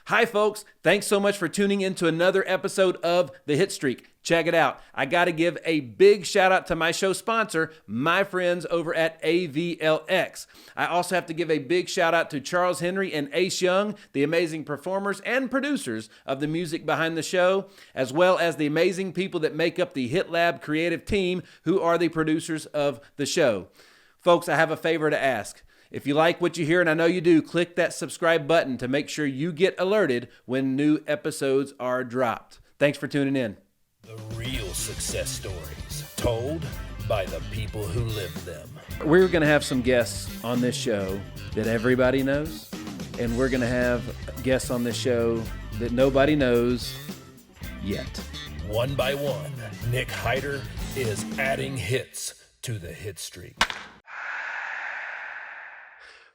Hi, folks. Thanks so much for tuning in to another episode of the Hitstreak. Check it out. I got to give a big shout out to my show sponsor, my friends over at AVLX. I also have to give a big shout out to Charles Henry and Ace Young, the amazing performers and producers of the music behind the show, as well as the amazing people that make up the Hitlab creative team, who are the producers of the show. Folks, I have a favor to ask. If you like what you hear, and I know you do, click that subscribe button to make sure you get alerted when new episodes are dropped. Thanks for tuning in. The real success stories told by the people who live them. We're going to have some guests on this show that everybody knows, and we're going to have guests on this show that nobody knows yet. One by one, Nick Hyder is adding hits to the hit streak.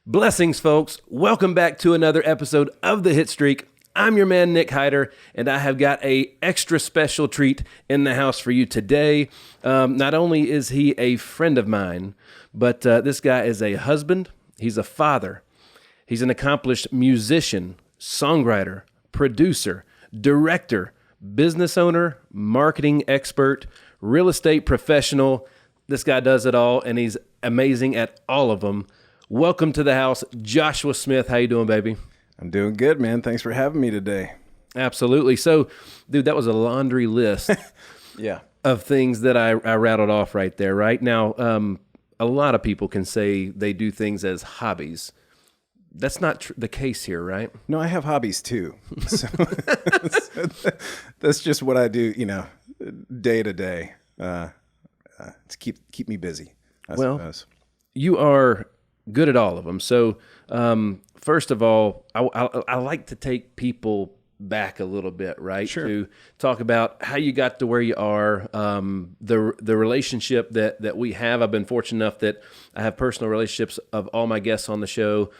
Blessings, folks. Welcome back to another episode of the Hit Streak. I'm your man, Nick Hyder, and I have got a extra special treat in the house for you today. Not only is he a friend of mine, but this guy is a husband, he's a father, he's an accomplished musician, songwriter, producer, director, business owner, marketing expert, real estate professional. This guy does it all, and he's amazing at all of them. Welcome to the house, Joshua Smith. How you doing, baby? I'm doing good, man. Thanks for having me today. Absolutely. So, dude, that was a laundry list of things that I rattled off right there, right? Now, a lot of people can say they do things as hobbies. That's not the case here, right? No, I have hobbies too. So that's just what I do, day to day to keep me busy, I suppose. You are good at all of them. So, first of all, I like to take people back a little bit, right? Sure. To talk about how you got to where you are, the relationship that we have. I've been fortunate enough that I have personal relationships of all my guests on the show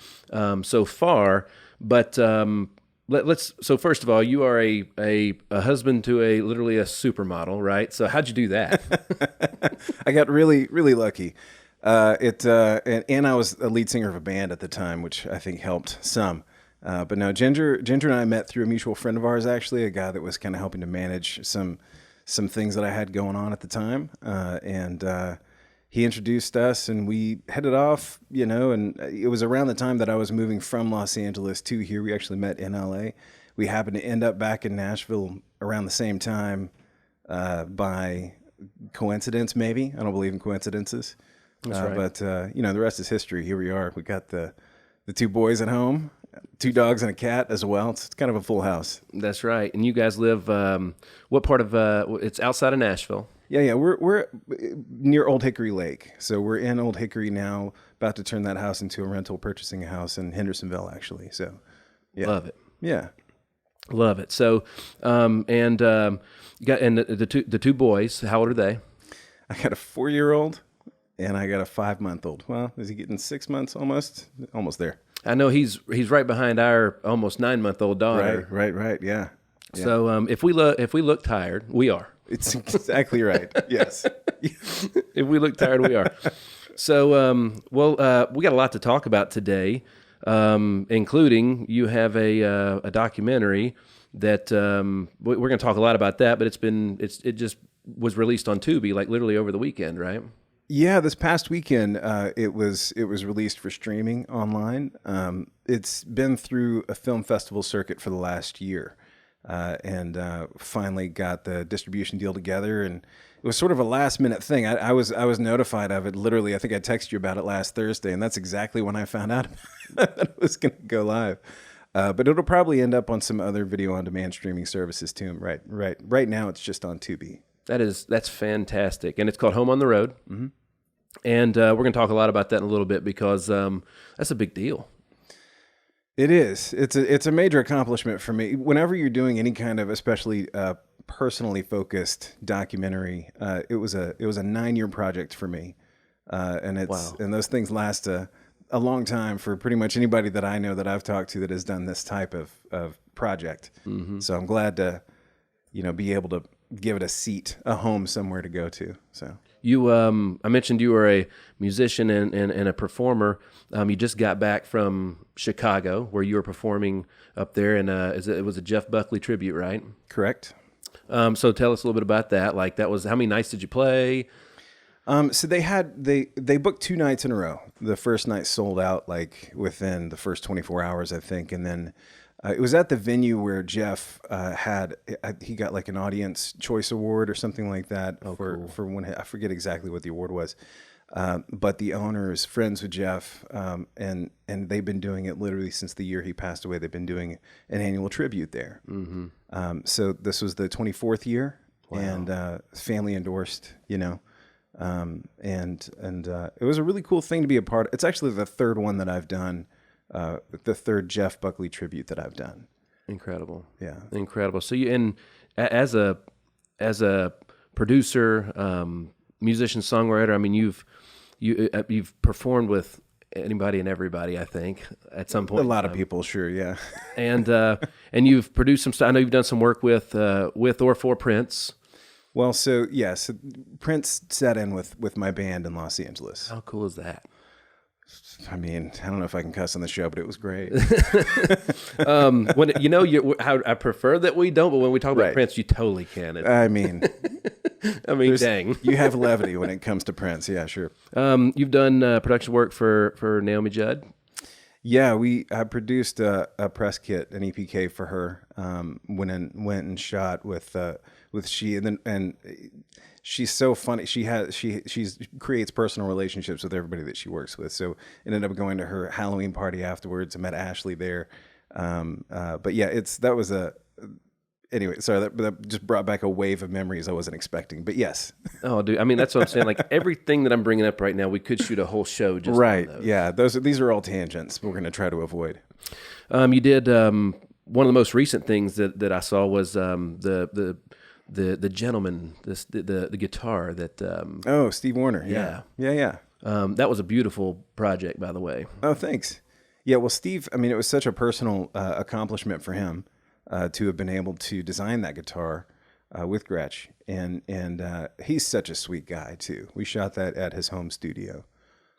so far. But so first of all, you are a husband to literally a supermodel, right? So how'd you do that? I got really, really lucky. And I was a lead singer of a band at the time, which I think helped some. But no, Ginger and I met through a mutual friend of ours, actually, a guy that was kind of helping to manage some things that I had going on at the time. And he introduced us, and we headed off, and it was around the time that I was moving from Los Angeles to here. We actually met in LA. We happened to end up back in Nashville around the same time, by coincidence, maybe. I don't believe in coincidences. That's right. But the rest is history. Here we are. We got the two boys at home, 2 dogs and a cat as well. It's kind of a full house. That's right. And you guys live, what part of, it's outside of Nashville? Yeah. We're near Old Hickory Lake. So we're in Old Hickory now, about to turn that house into a rental, purchasing a house in Hendersonville, actually. So, yeah. Love it. Yeah. Love it. So, you got, and the two boys, how old are they? I got a 4-year-old. And I got a 5-month-old. Well, is he getting 6 months almost? Almost there. I know he's right behind our almost 9-month-old daughter. Right. Yeah. So if we look tired, we are. It's exactly right. Yes. If we look tired, we are. So we got a lot to talk about today, including you have a documentary that we're going to talk a lot about that. But it just was released on Tubi like literally over the weekend, right? Yeah, this past weekend, it was released for streaming online. It's been through a film festival circuit for the last year, and finally got the distribution deal together. And it was sort of a last minute thing. I was notified of it literally. I think I texted you about it last Thursday, and that's exactly when I found out that it was going to go live. But it'll probably end up on some other video on demand streaming services too. Right now, it's just on Tubi. That's fantastic, and it's called Home on the Road. Mm-hmm. And we're going to talk a lot about that in a little bit because that's a big deal. It is. It's a major accomplishment for me. Whenever you're doing any kind of, especially personally focused documentary, it was a 9-year project for me, and and those things last a long time for pretty much anybody that I know that I've talked to that has done this type of project. Mm-hmm. So I'm glad to be able to give it a home somewhere to go to. So. You, I mentioned you were a musician and a performer. You just got back from Chicago, where you were performing up there, and it was a Jeff Buckley tribute, right? Correct. So tell us a little bit about that. Like, that was, how many nights did you play? So they booked 2 nights in a row. The first night sold out like within the first 24 hours, I think, and then it was at the venue where Jeff he got like an Audience Choice Award or something like that for when, I forget exactly what the award was. But the owner is friends with Jeff, and they've been doing it literally since the year he passed away. They've been doing an annual tribute there. Mm-hmm. So this was the 24th year, and family endorsed, and it was a really cool thing to be a part of. It's actually the third one that I've done, the third Jeff Buckley tribute that I've done. Incredible. Yeah. Incredible. So as a producer, musician, songwriter, I mean, you've performed with anybody and everybody, I think, at some point. A lot of people, sure, yeah. And you've produced some stuff. I know you've done some work with or for Prince. Well, so yes, Prince sat in with my band in Los Angeles. How cool is that? I mean, I don't know if I can cuss on the show, but it was great. I prefer that we don't, but when we talk about Right. Prince, you totally can. I mean, Dang. You have levity when it comes to Prince. Yeah, sure. You've done production work for Naomi Judd. Yeah, I produced a press kit, an EPK for her. Went and shot with she, and she's so funny. She creates personal relationships with everybody that she works with. So ended up going to her Halloween party afterwards. I met Ashley there. But yeah, anyway, sorry, that just brought back a wave of memories I wasn't expecting. But yes. Oh, dude. I mean, that's what I'm saying. Like, everything that I'm bringing up right now, we could shoot a whole show just right. on those. Yeah, these are all tangents we're going to try to avoid. You did one of the most recent things that I saw was the gentleman, the guitar that. Steve Warner. Yeah. That was a beautiful project, by the way. Oh, thanks. Yeah, well, Steve, I mean, it was such a personal accomplishment for him to have been able to design that guitar with Gretsch, and he's such a sweet guy too. We shot that at his home studio.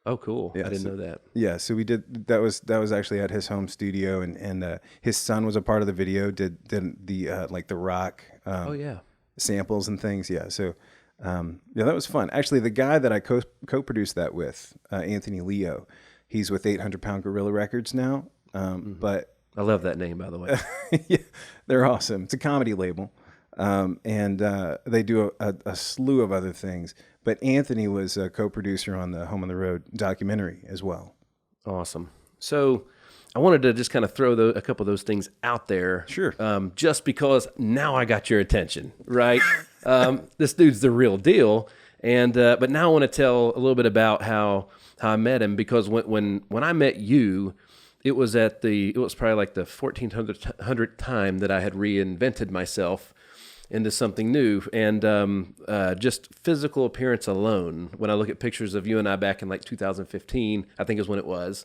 Oh, cool! Yeah, I didn't know that. Yeah, so we did. That was actually at his home studio, and his son was a part of the video. Did the like the rock. Samples and things. Yeah, so that was fun. Actually, the guy that I co-produced that with, Anthony Leo, he's with 800 Pound Gorilla Records now. But I love that name, by the way. yeah, they're awesome. It's a comedy label, and they do a slew of other things. But Anthony was a co-producer on the Home on the Road documentary as well. Awesome. So I wanted to just kind of throw a couple of those things out there. Sure. Just because now I got your attention, right? This dude's the real deal. And but now I want to tell a little bit about how I met him, because when I met you, it was probably like the 1400th time that I had reinvented myself into something new, and just physical appearance alone. When I look at pictures of you and I back in like 2015, I think is when it was.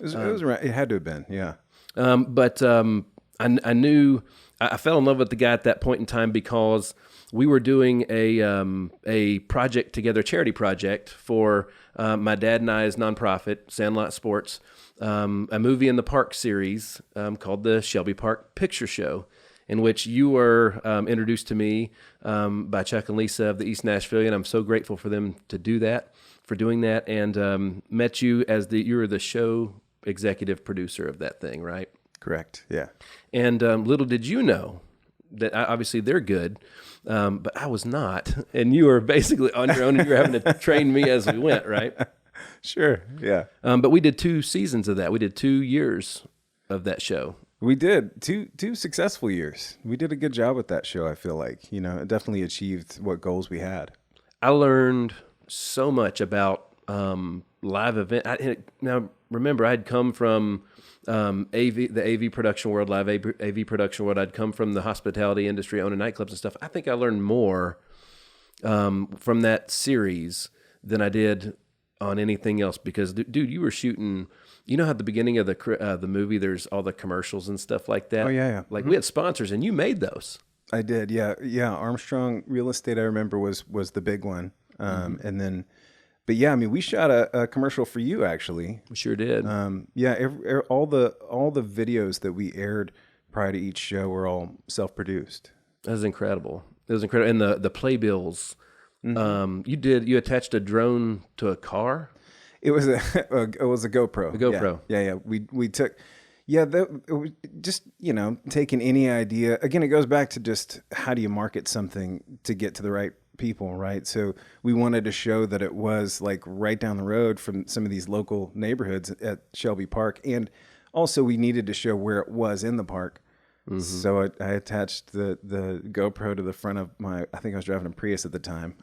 It was right. It had to have been, yeah. But I knew I fell in love with the guy at that point in time because we were doing a project together, a charity project for my dad and I's nonprofit, Sandlot Sports, a movie in the park series called the Shelby Park Picture Show, in which you were introduced to me by Chuck and Lisa of the East Nashville, and I'm so grateful for them for doing that, and met you as you were the show executive producer of that thing, right? Correct, yeah. And little did you know that obviously they're good, but I was not, and you were basically on your own, and you were having to train me as we went, right? Sure, yeah. But we did 2 seasons of that. We did 2 years of that show. We did two successful years. We did a good job with that show. I feel like, it definitely achieved what goals we had. I learned so much about live event. Now remember, I'd come from the AV production world, live AV production world. I'd come from the hospitality industry, owning nightclubs and stuff. I think I learned more from that series than I did on anything else, because dude, you were shooting. You know how at the beginning of the movie, there's all the commercials and stuff like that? Oh, yeah. Like, we had sponsors, and you made those. I did, yeah. Armstrong Real Estate, I remember, was the big one. And then But yeah, I mean, we shot a commercial for you actually. We sure did. Yeah, all the videos that we aired prior to each show were all self-produced. That was incredible. It was incredible. And the playbills, you attached a drone to a car? It was a GoPro. A GoPro. Yeah. We took, it was just, taking any idea. Again, it goes back to just how do you market something to get to the right people, right? So we wanted to show that it was like right down the road from some of these local neighborhoods at Shelby Park. And also we needed to show where it was in the park. Mm-hmm. So I attached the GoPro to the front of I think I was driving a Prius at the time,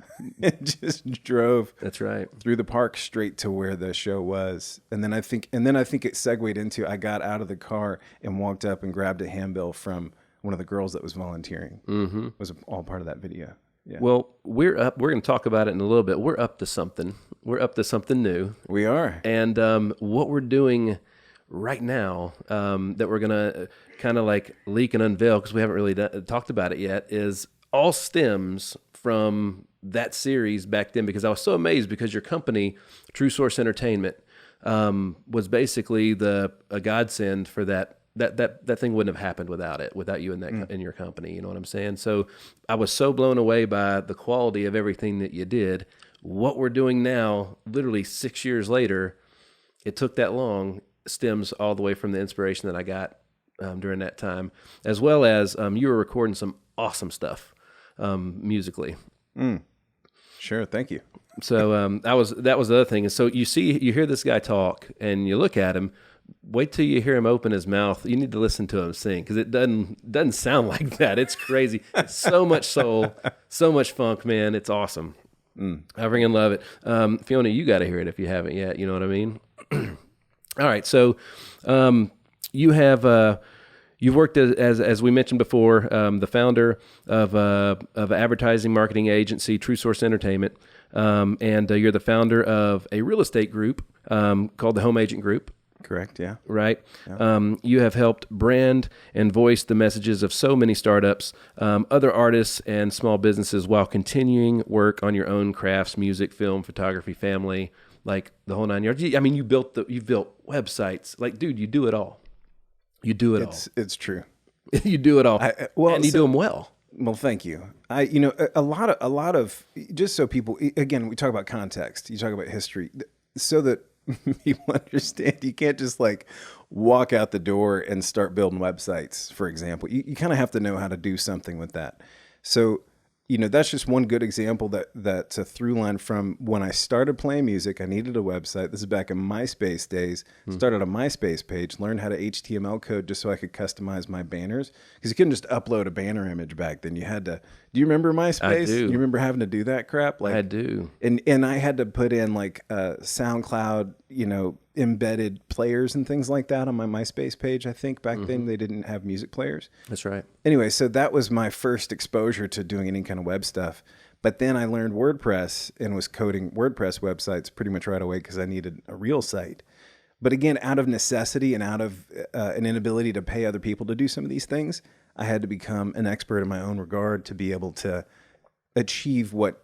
and just drove. That's right. Through the park straight to where the show was. And then I think it segued into, I got out of the car and walked up and grabbed a handbill from one of the girls that was volunteering. Mm-hmm. It was all part of that video. Yeah. Well, we're going to talk about it in a little bit. We're up to something. We're up to something new. We are. And what we're doing right now, that we're going to kind of like leak and unveil, because we haven't really talked about it yet, is all stems from that series back then, because I was so amazed, because your company, True Source Entertainment, was basically a godsend for that. That thing wouldn't have happened without you in your company. You know what I'm saying? So I was so blown away by the quality of everything that you did. What we're doing now, literally 6 years later, it took that long, stems all the way from the inspiration that I got during that time, as well as you were recording some awesome stuff musically. Sure, thank you. So that was the other thing. And so you hear this guy talk, and you look at him. Wait till you hear him open his mouth. You need to listen to him sing, because it doesn't sound like that. It's crazy. It's so much soul, so much funk, man. It's awesome. I freaking love it. Fiona, you got to hear it if you haven't yet. You know what I mean? All right. So you have you've worked as we mentioned before, the founder of an advertising marketing agency, True Source Entertainment, and you're the founder of a real estate group called the Home Agent Group. Correct, yeah. Right? Yeah. You have helped brand and voice the messages of so many startups, other artists, and small businesses, while continuing work on your own crafts, music, film, photography, family, like the whole 9 yards. I mean, you've built websites. Like, dude, you do it all. You do it all. It's true. You do it all. And you do them well. Well, thank you. A lot of, just so people, again, we talk about context, you talk about history, so that people understand you can't just like walk out the door and start building websites, for example. You kind of have to know how to do something with that. So, that's just one good example that's a through line from when I started playing music. I needed a website. This is back in MySpace days. Started a MySpace page, learned how to HTML code just so I could customize my banners, because you couldn't just upload a banner image back then. You had to. Do you remember MySpace? I do. You remember having to do that crap? I do. And I had to put in like SoundCloud, embedded players and things like that on my MySpace page. I think back then they didn't have music players. That's right. Anyway, so that was my first exposure to doing any kind of web stuff. But then I learned WordPress and was coding WordPress websites pretty much right away, because I needed a real site. But again, out of necessity and out of an inability to pay other people to do some of these things, I had to become an expert in my own regard to be able to achieve what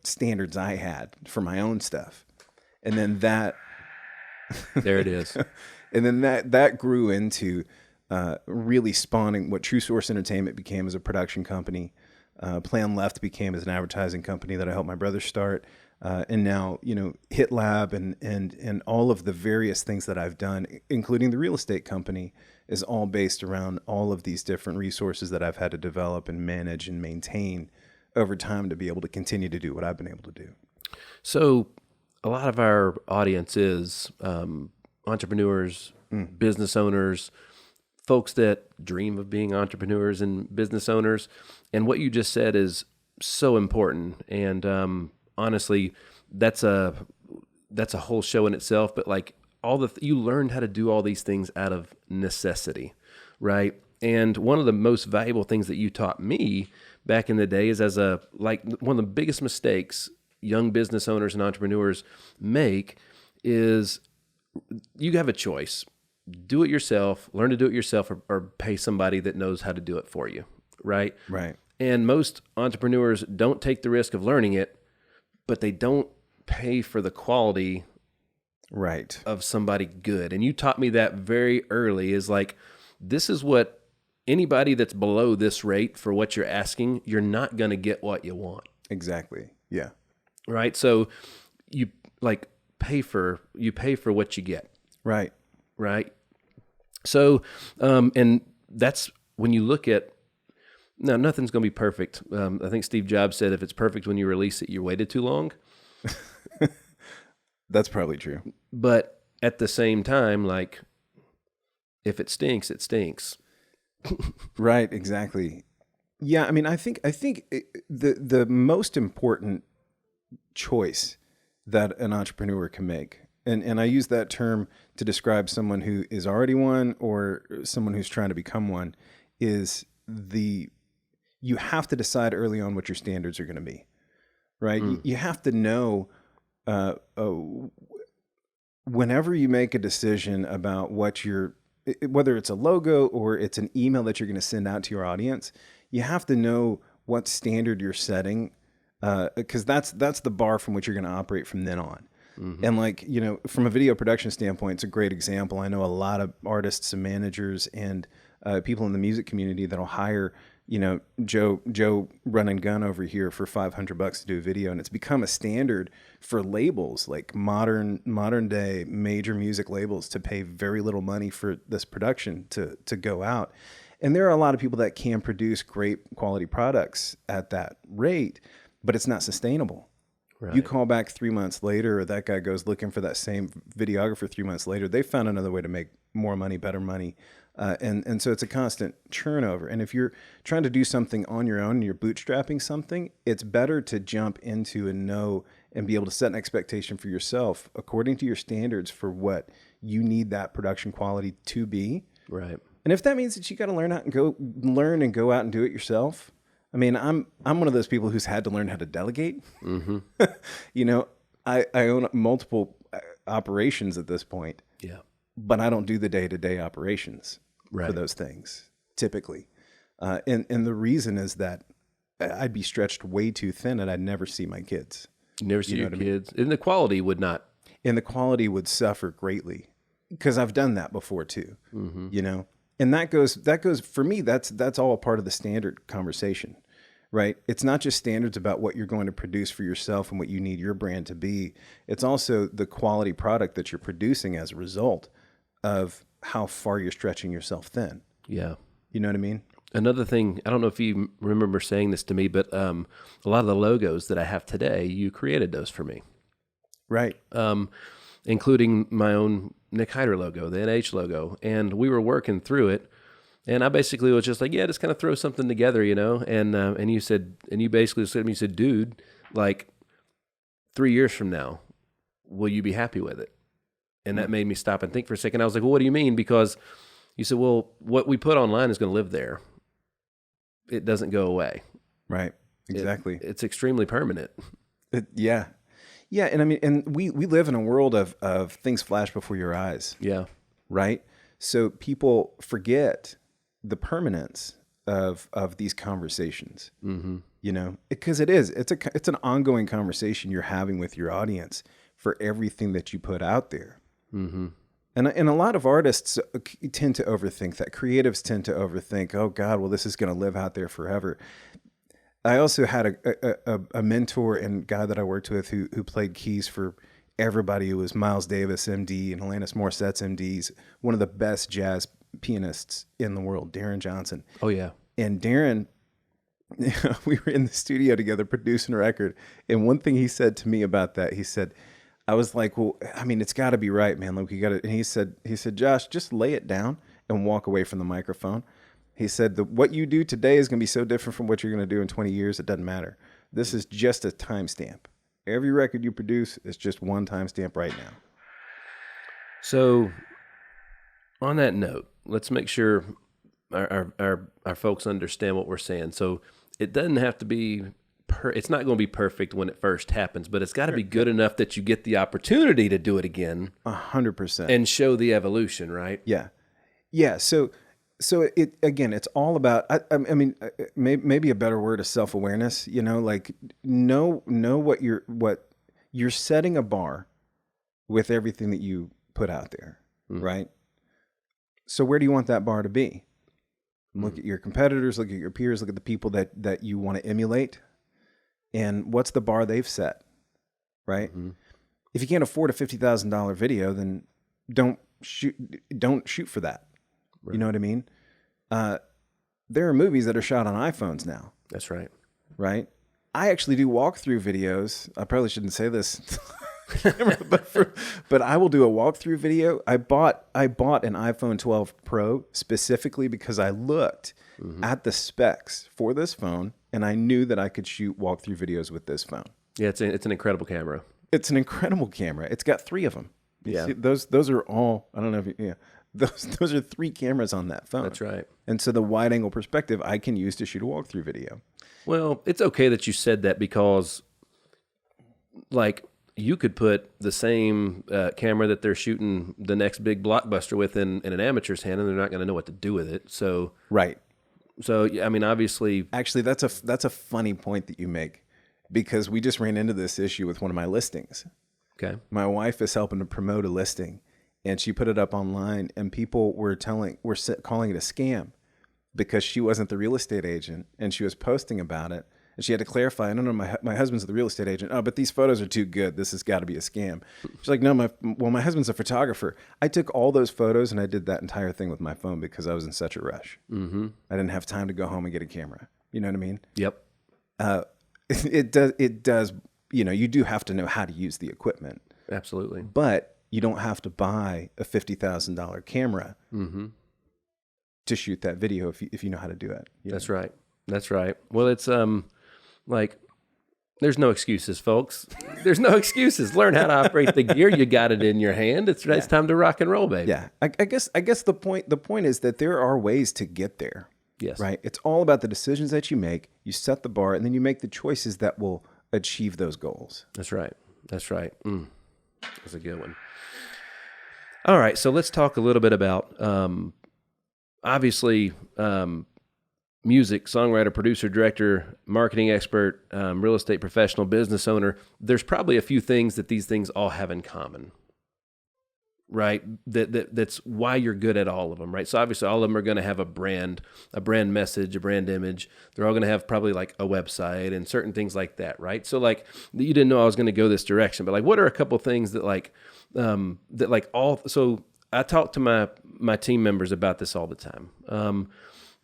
standards I had for my own stuff. And then that... There it is. And then that grew into really spawning what True Source Entertainment became as a production company. Plan Left became as an advertising company that I helped my brother start. And now, Hitlab and all of the various things that I've done, including the real estate company, is all based around all of these different resources that I've had to develop and manage and maintain over time to be able to continue to do what I've been able to do. So a lot of our audience is entrepreneurs, business owners, folks that dream of being entrepreneurs and business owners. And what you just said is so important. And honestly, that's a whole show in itself. But like you learned how to do all these things out of necessity, right? And one of the most valuable things that you taught me back in the day is one of the biggest mistakes young business owners and entrepreneurs make is you have a choice. Do it yourself, learn to do it yourself, or pay somebody that knows how to do it for you, right? Right. And most entrepreneurs don't take the risk of learning it, but they don't pay for the quality Right. of somebody good. And you taught me that very early, is like, this is what anybody that's below this rate for what you're asking, you're not going to get what you want. Exactly. Yeah. Right. So you like pay for what you get. Right. Right. So, and that's when you look at, now nothing's going to be perfect. I think Steve Jobs said, if it's perfect when you release it, you waited too long. That's probably true. But at the same time, like, if it stinks, it stinks. Right. Exactly. Yeah. I mean, I think the most important choice that an entrepreneur can make, and I use that term to describe someone who is already one or someone who's trying to become one, is you have to decide early on what your standards are going to be, right? You have to know whenever you make a decision about whether it's a logo or it's an email that you're going to send out to your audience, you have to know what standard you're setting, because that's the bar from which you're going to operate from then on. Mm-hmm. And like, from a video production standpoint, it's a great example. I know a lot of artists and managers and people in the music community that'll hire, Joe run and gun over here for $500 to do a video. And it's become a standard for labels, like modern day major music labels, to pay very little money for this production to go out. And there are a lot of people that can produce great quality products at that rate, but it's not sustainable. Right. You call back 3 months later, or that guy goes looking for that same videographer 3 months later, they found another way to make more money, better money. And so it's a constant turnover. And if you're trying to do something on your own and you're bootstrapping something, it's better to jump into and know and be able to set an expectation for yourself according to your standards for what you need that production quality to be. Right. And if that means that you got to learn and go out and do it yourself. I mean, I'm one of those people who's had to learn how to delegate. Mm-hmm. I own multiple operations at this point. Yeah. But I don't do the day-to-day operations for those things typically. And the reason is that I'd be stretched way too thin and I'd never see my kids. You never see your kids. And the quality would not. And the quality would suffer greatly, because I've done that before too, mm-hmm. And that goes for me, that's all a part of the standard conversation, right? It's not just standards about what you're going to produce for yourself and what you need your brand to be. It's also the quality product that you're producing as a result of how far you're stretching yourself thin. Yeah. You know what I mean? Another thing, I don't know if you remember saying this to me, but a lot of the logos that I have today, you created those for me. Right. Including my own Nick Hyder logo, the NH logo. And we were working through it. And I basically was just like, yeah, just kind of throw something together, And you basically said to me, you said, dude, like 3 years from now, will you be happy with it? And that made me stop and think for a second. I was like, well, what do you mean? Because you said, well, what we put online is going to live there. It doesn't go away. Right. Exactly. It's extremely permanent. Yeah. Yeah. And I mean, and we live in a world of things flash before your eyes. Yeah. Right. So people forget the permanence of these conversations, mm-hmm. Because it's an ongoing conversation you're having with your audience for everything that you put out there. Mm-hmm. And a lot of artists tend to overthink that. Creatives tend to overthink, oh God, well, this is going to live out there forever. I also had a mentor and guy that I worked with who played keys for everybody. Who was Miles Davis, MD, and Alanis Morissette's MDs, one of the best jazz pianists in the world, Darren Johnson. Oh, yeah. And Darren, we were in the studio together producing a record. And one thing he said to me about that, he said, I was like, well, I mean, it's got to be right, man. Like, you got to. And he said, Josh, just lay it down and walk away from the microphone. He said, what you do today is going to be so different from what you're going to do in 20 years. It doesn't matter. This is just a timestamp. Every record you produce is just one timestamp right now. So, on that note, let's make sure our folks understand what we're saying. So, it doesn't have to be. It's not going to be perfect when it first happens, but it's got to be good enough that you get the opportunity to do it again. 100%. And show the evolution, right? Yeah. Yeah. So it, again, it's all about, I mean, maybe a better word is self-awareness, like know what you're setting a bar with everything that you put out there, right? So where do you want that bar to be? Look at your competitors, look at your peers, look at the people that you want to emulate, and what's the bar they've set, right? If you can't afford a $50,000 video, then don't shoot for that. Right. You know what I mean? There are movies that are shot on iPhones now. That's right. Right? I actually do walkthrough videos. I probably shouldn't say this, but I will do a walkthrough video. I bought an iPhone 12 Pro specifically because I looked at the specs for this phone, and I knew that I could shoot walkthrough videos with this phone. Yeah, it's an incredible camera. It's an incredible camera. It's got 3 of them. Yeah, see, those are all. I don't know if you, yeah. Those are 3 cameras on that phone. That's right. And so the wide angle perspective I can use to shoot a walkthrough video. Well, it's okay that you said that because, like, you could put the same camera that they're shooting the next big blockbuster with in an amateur's hand, and they're not going to know what to do with it. So right. So I mean, obviously, actually, that's a funny point that you make, because we just ran into this issue with one of my listings. Okay. My wife is helping to promote a listing, and she put it up online, and people were calling it a scam because she wasn't the real estate agent, and she was posting about it, and she had to clarify, no, my husband's the real estate agent. Oh, but these photos are too good. This has got to be a scam. She's like, no, my husband's a photographer. I took all those photos, and I did that entire thing with my phone because I was in such a rush. I didn't have time to go home and get a camera. You know what I mean? Yep. It does. You know, you do have to know how to use the equipment. Absolutely. But you don't have to buy a $50,000 camera to shoot that video if you know how to do it. That's right. That's right. Well, it's like, there's no excuses, folks. There's no excuses. Learn how to operate the gear. You got it in your hand. It's time to rock and roll, baby. Yeah. I guess the point is that there are ways to get there. Yes. Right. It's all about the decisions that you make. You set the bar, and then you make the choices that will achieve those goals. That's right. That's right. That's a good one. All right. So let's talk a little bit about, obviously, music, songwriter, producer, director, marketing expert, real estate professional, business owner. There's probably a few things that these things all have in common, right? That's why you're good at all of them, right? So obviously all of them are going to have a brand message, a brand image. They're all going to have probably like a website and certain things like that, right? So like, you didn't know I was going to go this direction, but like, what are a couple things that so I talk to my team members about this all the time.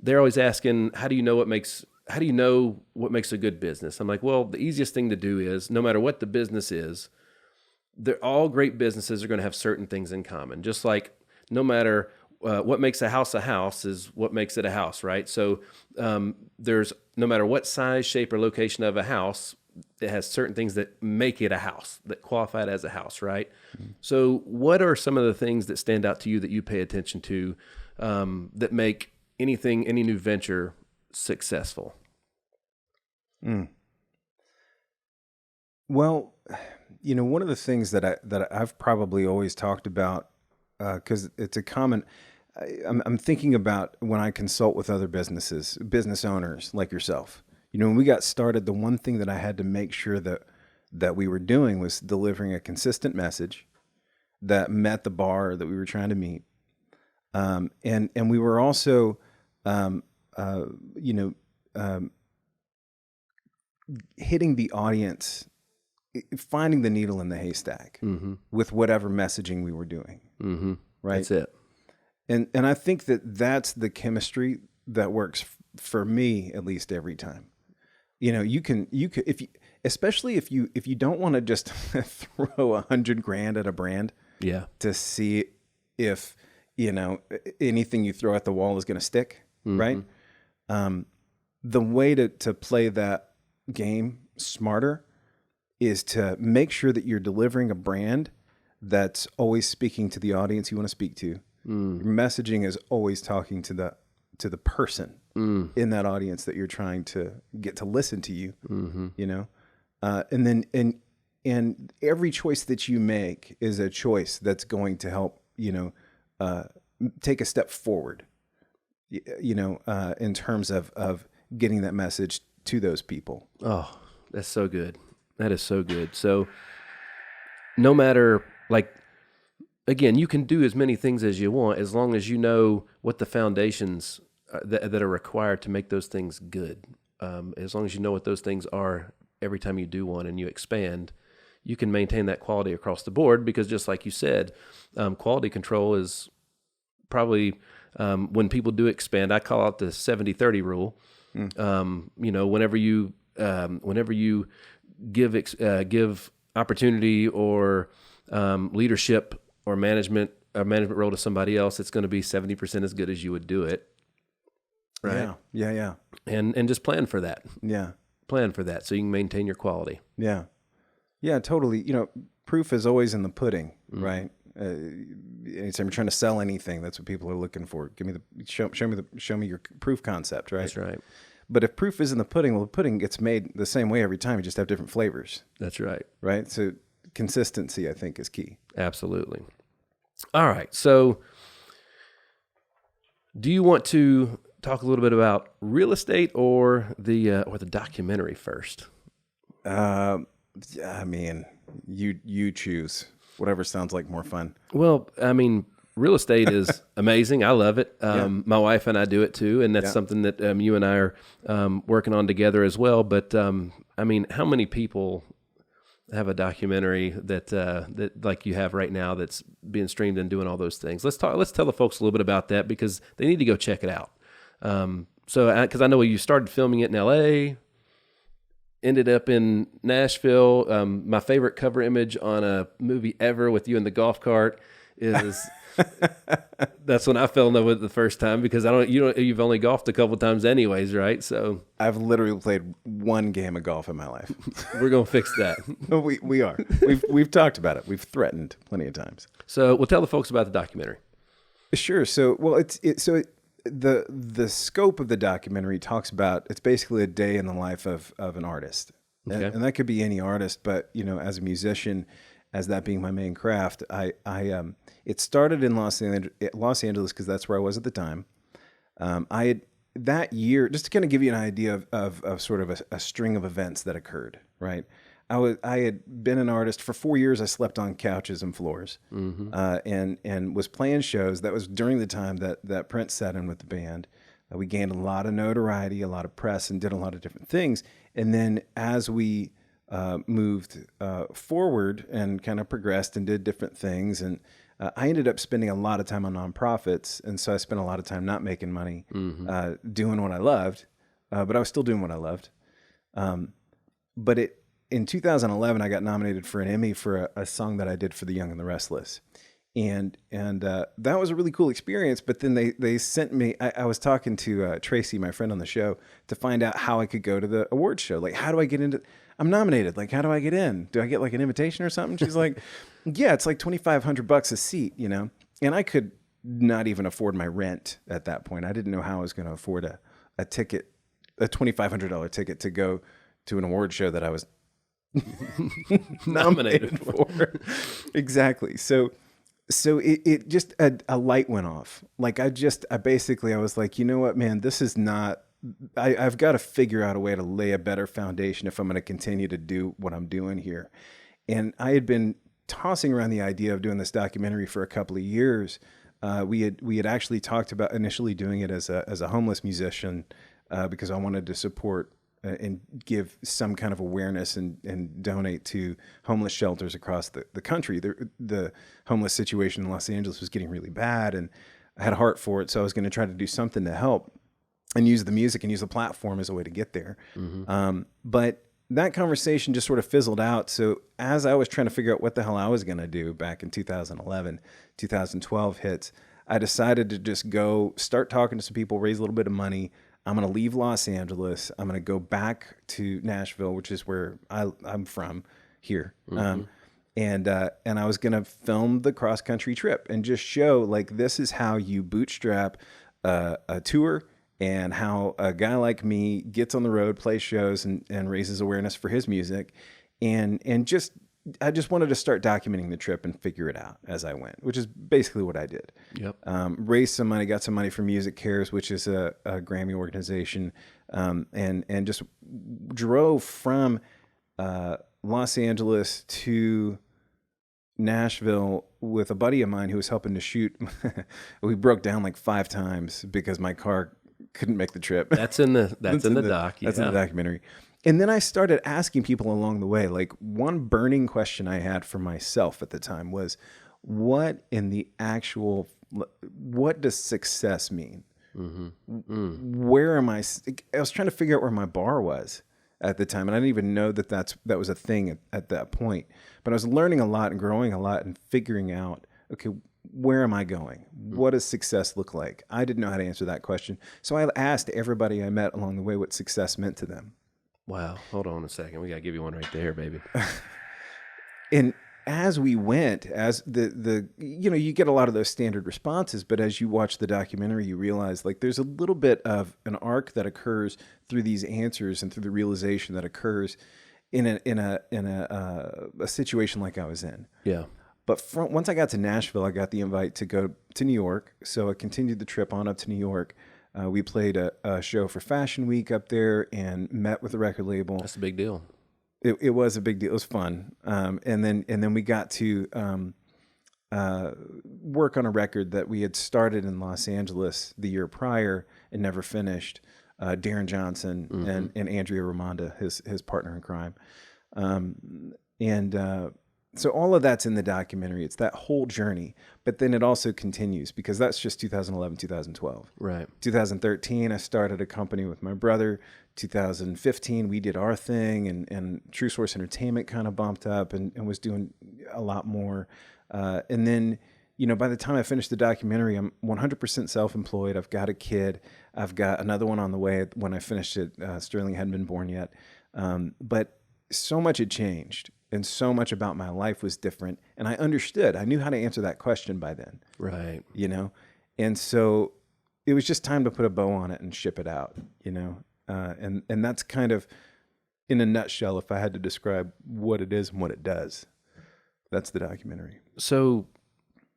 They're always asking, how do you know what makes a good business? I'm like, well, the easiest thing to do is, no matter what the business is, they're all great businesses are going to have certain things in common. Just like no matter what makes a house is what makes it a house, right? So there's no matter what size, shape, or location of a house, it has certain things that make it a house, that qualify it as a house, right? Mm-hmm. So what are some of the things that stand out to you that you pay attention to that make any new venture successful? Well, you know, one of the things that I've probably always talked about, because it's a common, I'm thinking about when I consult with other business owners like yourself. You know, when we got started, the one thing that I had to make sure that we were doing was delivering a consistent message that met the bar that we were trying to meet, and we were also, hitting the audience, finding the needle in the haystack with whatever messaging we were doing. Right. That's it. And I think that's the chemistry that works for me, at least every time. You know, you can, especially if you don't want to just throw $100,000 at a brand to see if, you know, anything you throw at the wall is going to stick. Right. The way to play that game smarter is to make sure that you're delivering a brand that's always speaking to the audience you want to speak to. Your messaging is always talking to the person in that audience that you're trying to get to listen to you. You know, and every choice that you make is a choice that's going to help, you know, take a step forward, you know, in terms of getting that message to those people. Oh, that's so good. That is so good. So no matter, like, again, you can do as many things as you want as long as you know what the foundations that are required to make those things good. As long as you know what those things are every time you do one and you expand, you can maintain that quality across the board, because just like you said, quality control is probably, when people do expand, I call out the 70-30 rule. Whenever you give opportunity or leadership or management role to somebody else, it's going to be 70% as good as you would do it. Right. Yeah. And just plan for that. Yeah. Plan for that so you can maintain your quality. Yeah. Yeah, totally. Proof is always in the pudding, right? Anytime you're trying to sell anything, that's what people are looking for. Show me your proof concept, right? That's right. But if proof is in the pudding, well, the pudding gets made the same way every time. You just have different flavors. That's right. Right? So consistency, I think, is key. Absolutely. All right. So do you want to talk a little bit about real estate or the documentary first? I mean, you choose whatever sounds like more fun. Well, I mean, real estate is amazing. I love it. My wife and I do it too, and that's something that you and I are working on together as well. But I mean, how many people have a documentary that like you have right now that's being streamed and doing all those things? Let's tell the folks a little bit about that, because they need to go check it out. Because I know you started filming it in LA, ended up in Nashville. My favorite cover image on a movie ever with you in the golf cart is that's when I fell in love with it the first time, because you've only golfed a couple times anyways, right? So I've literally played one game of golf in my life. We're going to fix that. we are. We've talked about it. We've threatened plenty of times. So we'll tell the folks about the documentary. Sure. So, the scope of the documentary talks about, it's basically a day in the life of an artist. Okay. And that could be any artist, but as a musician, as that being my main craft, it started in Los Angeles because that's where I was at the time. I had that year, just to kind of give you an idea of sort of a string of events that occurred, right? I had been an artist for 4 years. I slept on couches and floors, and was playing shows. That was during the time that Prince sat in with the band. We gained a lot of notoriety, a lot of press, and did a lot of different things. And then as we moved forward and kind of progressed and did different things, and I ended up spending a lot of time on nonprofits, and so I spent a lot of time not making money, doing what I loved, but I was still doing what I loved. In 2011, I got nominated for an Emmy for a song that I did for The Young and the Restless. And that was a really cool experience. But then they sent me, I was talking to Tracy, my friend on the show, to find out how I could go to the awards show. Like, how do I get into, I'm nominated. Like, how do I get in? Do I get like an invitation or something? She's like, yeah, it's like $2,500 a seat, And I could not even afford my rent at that point. I didn't know how I was going to afford a ticket, a $2,500 ticket to go to an award show that I was nominated for. Exactly. So it just a light went off. Like I was like, you know what, man, this is not. I've got to figure out a way to lay a better foundation if I'm going to continue to do what I'm doing here. And I had been tossing around the idea of doing this documentary for a couple of years. We had actually talked about initially doing it as a homeless musician because I wanted to support and give some kind of awareness and donate to homeless shelters across the country. The homeless situation in Los Angeles was getting really bad, and I had a heart for it, so I was going to try to do something to help and use the music and use the platform as a way to get there. But that conversation just sort of fizzled out. So as I was trying to figure out what the hell I was going to do back in 2011, 2012 hits, I decided to just go start talking to some people, raise a little bit of money. I'm going to leave Los Angeles. I'm going to go back to Nashville, which is where I'm from here. And I was going to film the cross country trip and just show like, this is how you bootstrap a tour and how a guy like me gets on the road, plays shows and raises awareness for his music. I just wanted to start documenting the trip and figure it out as I went, which is basically what I did. Yep. Raised some money, got some money from Music Cares, which is a Grammy organization, and just drove from Los Angeles to Nashville with a buddy of mine who was helping to shoot. We broke down like 5 times because my car couldn't make the trip. That's in the doc. That's in the documentary. And then I started asking people along the way, like one burning question I had for myself at the time was, what does success mean? Where am I was trying to figure out where my bar was at the time. And I didn't even know that was a thing at that point. But I was learning a lot and growing a lot and figuring out, okay, where am I going? What does success look like? I didn't know how to answer that question. So I asked everybody I met along the way what success meant to them. Wow. Hold on a second. We got to give you one right there, baby. And as we went, as you get a lot of those standard responses, but as you watch the documentary, you realize like there's a little bit of an arc that occurs through these answers and through the realization that occurs in a situation like I was in. Yeah. But once I got to Nashville, I got the invite to go to New York. So I continued the trip on up to New York. We played a show for Fashion Week up there and met with the record label. That's a big deal. It was a big deal. It was fun. And then we got to work on a record that we had started in Los Angeles the year prior and never finished. Darren Johnson and Andrea Ramonda, his partner in crime. So all of that's in the documentary. It's that whole journey, but then it also continues because that's just 2011, 2012. Right. 2013, I started a company with my brother. 2015, we did our thing, and True Source Entertainment kind of bumped up and was doing a lot more. And then, by the time I finished the documentary, I'm 100% self-employed. I've got a kid. I've got another one on the way. When I finished it, Sterling hadn't been born yet. But so much had changed. And so much about my life was different. And I understood. I knew how to answer that question by then. Right. And so it was just time to put a bow on it and ship it out, And that's kind of, in a nutshell, if I had to describe what it is and what it does, that's the documentary. So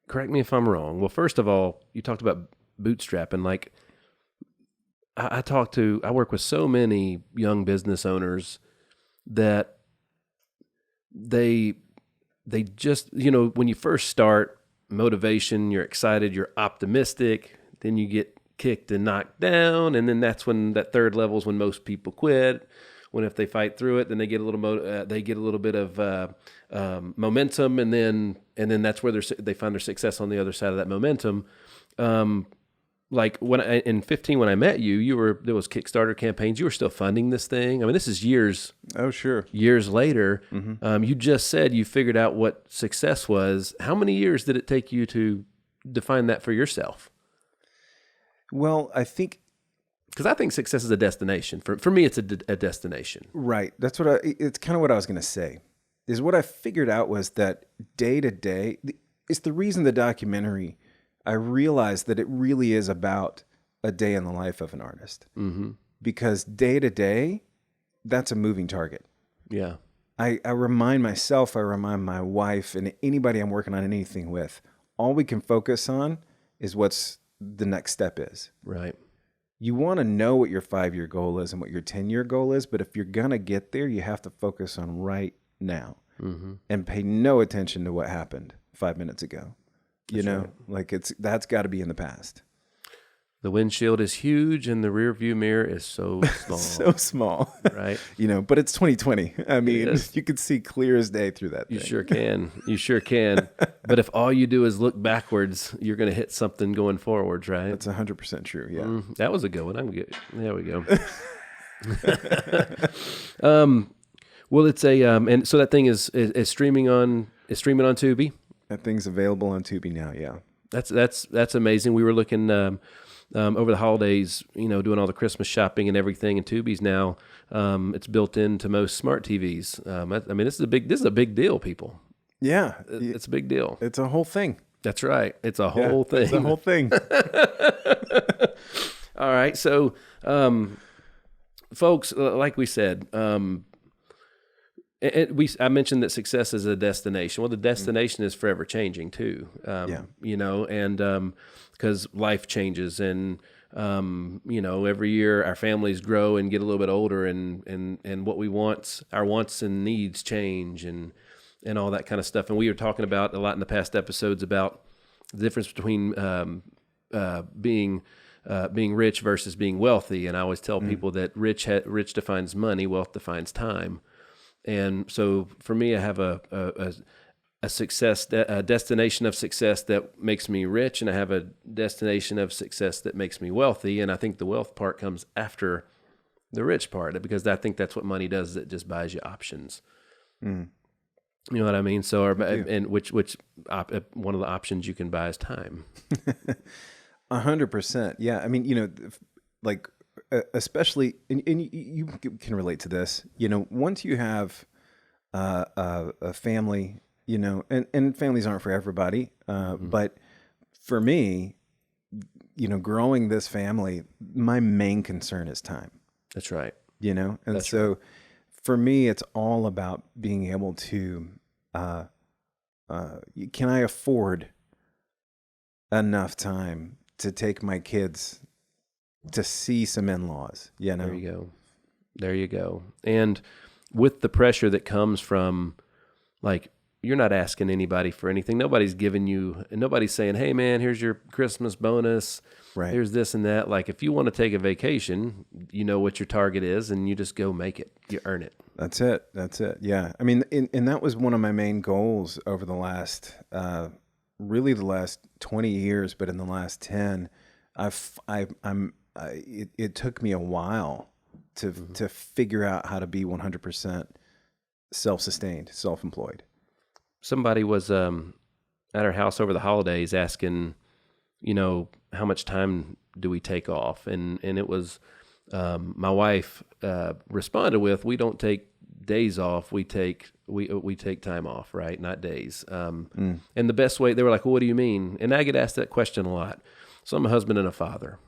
correct me if I'm wrong. Well, first of all, you talked about bootstrapping. Like I work with so many young business owners that they just, when you first start, motivation, you're excited, you're optimistic, then you get kicked and knocked down, and then that's when that third level is when most people quit. When if they fight through it, then they get a little bit of momentum, and then that's where they find their success on the other side of that momentum. Like in 15, when I met you, there was Kickstarter campaigns. You were still funding this thing. I mean, this is years. Oh, sure. Years later. Mm-hmm. You just said you figured out what success was. How many years did it take you to define that for yourself? Well, because I think success is a destination. For me, it's a destination. Right. That's it's kind of what I was going to say. Is what I figured out was that day to day, it's the reason the documentary, I realized that it really is about a day in the life of an artist. Mm-hmm. Because day to day, that's a moving target. Yeah. I remind myself, I remind my wife, and anybody I'm working on anything with, all we can focus on is what's the next step is. Right. You want to know what your 5-year goal is and what your 10-year goal is, but if you're going to get there, you have to focus on right now and pay no attention to what happened 5 minutes ago. That's got to be in the past. The windshield is huge and the rear view mirror is so small. So small. Right. But it's 2020. I mean, you could see clear as day through that thing. You sure can. But if all you do is look backwards, you're going to hit something going forwards, right? That's 100% true. Yeah. That was a good one. There we go. Well, it's and so that thing is streaming on Tubi. That thing's available on Tubi now. Yeah. That's amazing. We were looking over the holidays, doing all the Christmas shopping and everything, and Tubi's now it's built into most smart TVs. I mean, this is a big deal, people. Yeah, it's a big deal. It's a whole thing. That's right. It's a whole thing. It's a whole thing. All right, so folks, like we said, I mentioned that success is a destination. Well, the destination is forever changing too. And because life changes, and every year our families grow and get a little bit older, and what we want, our wants and needs change, and and all that kind of stuff. And we were talking about a lot in the past episodes about the difference between being rich versus being wealthy. And I always tell people that rich defines money, wealth defines time. And so for me, I have a destination of success that makes me rich, and I have a destination of success that makes me wealthy. And I think the wealth part comes after the rich part, because I think that's what money does. It just buys you options. You know what I mean? So, and which one of the options you can buy is time. 100%. Yeah. I mean, like, especially, and you can relate to this, once you have a family, and families aren't for everybody. But for me, growing this family, my main concern is time. That's right. And That's so right. for me, it's all about being able to, can I afford enough time to take my kids to see some in-laws, There you go. And with the pressure that comes from, like, you're not asking anybody for anything. Nobody's giving you, and nobody's saying, hey man, here's your Christmas bonus. Right. Here's this and that. Like, if you want to take a vacation, you know what your target is, and you just go make it. You earn it. That's it. Yeah. I mean, and that was one of my main goals over the last, really the last 20 years, but in the last 10, it took me a while to figure out how to be 100% self-sustained, self-employed. Somebody was at our house over the holidays asking, how much time do we take off? And it was, my wife responded with, we don't take days off. We take time off, right? Not days. And the best way, they were like, well, what do you mean? And I get asked that question a lot. So I'm a husband and a father.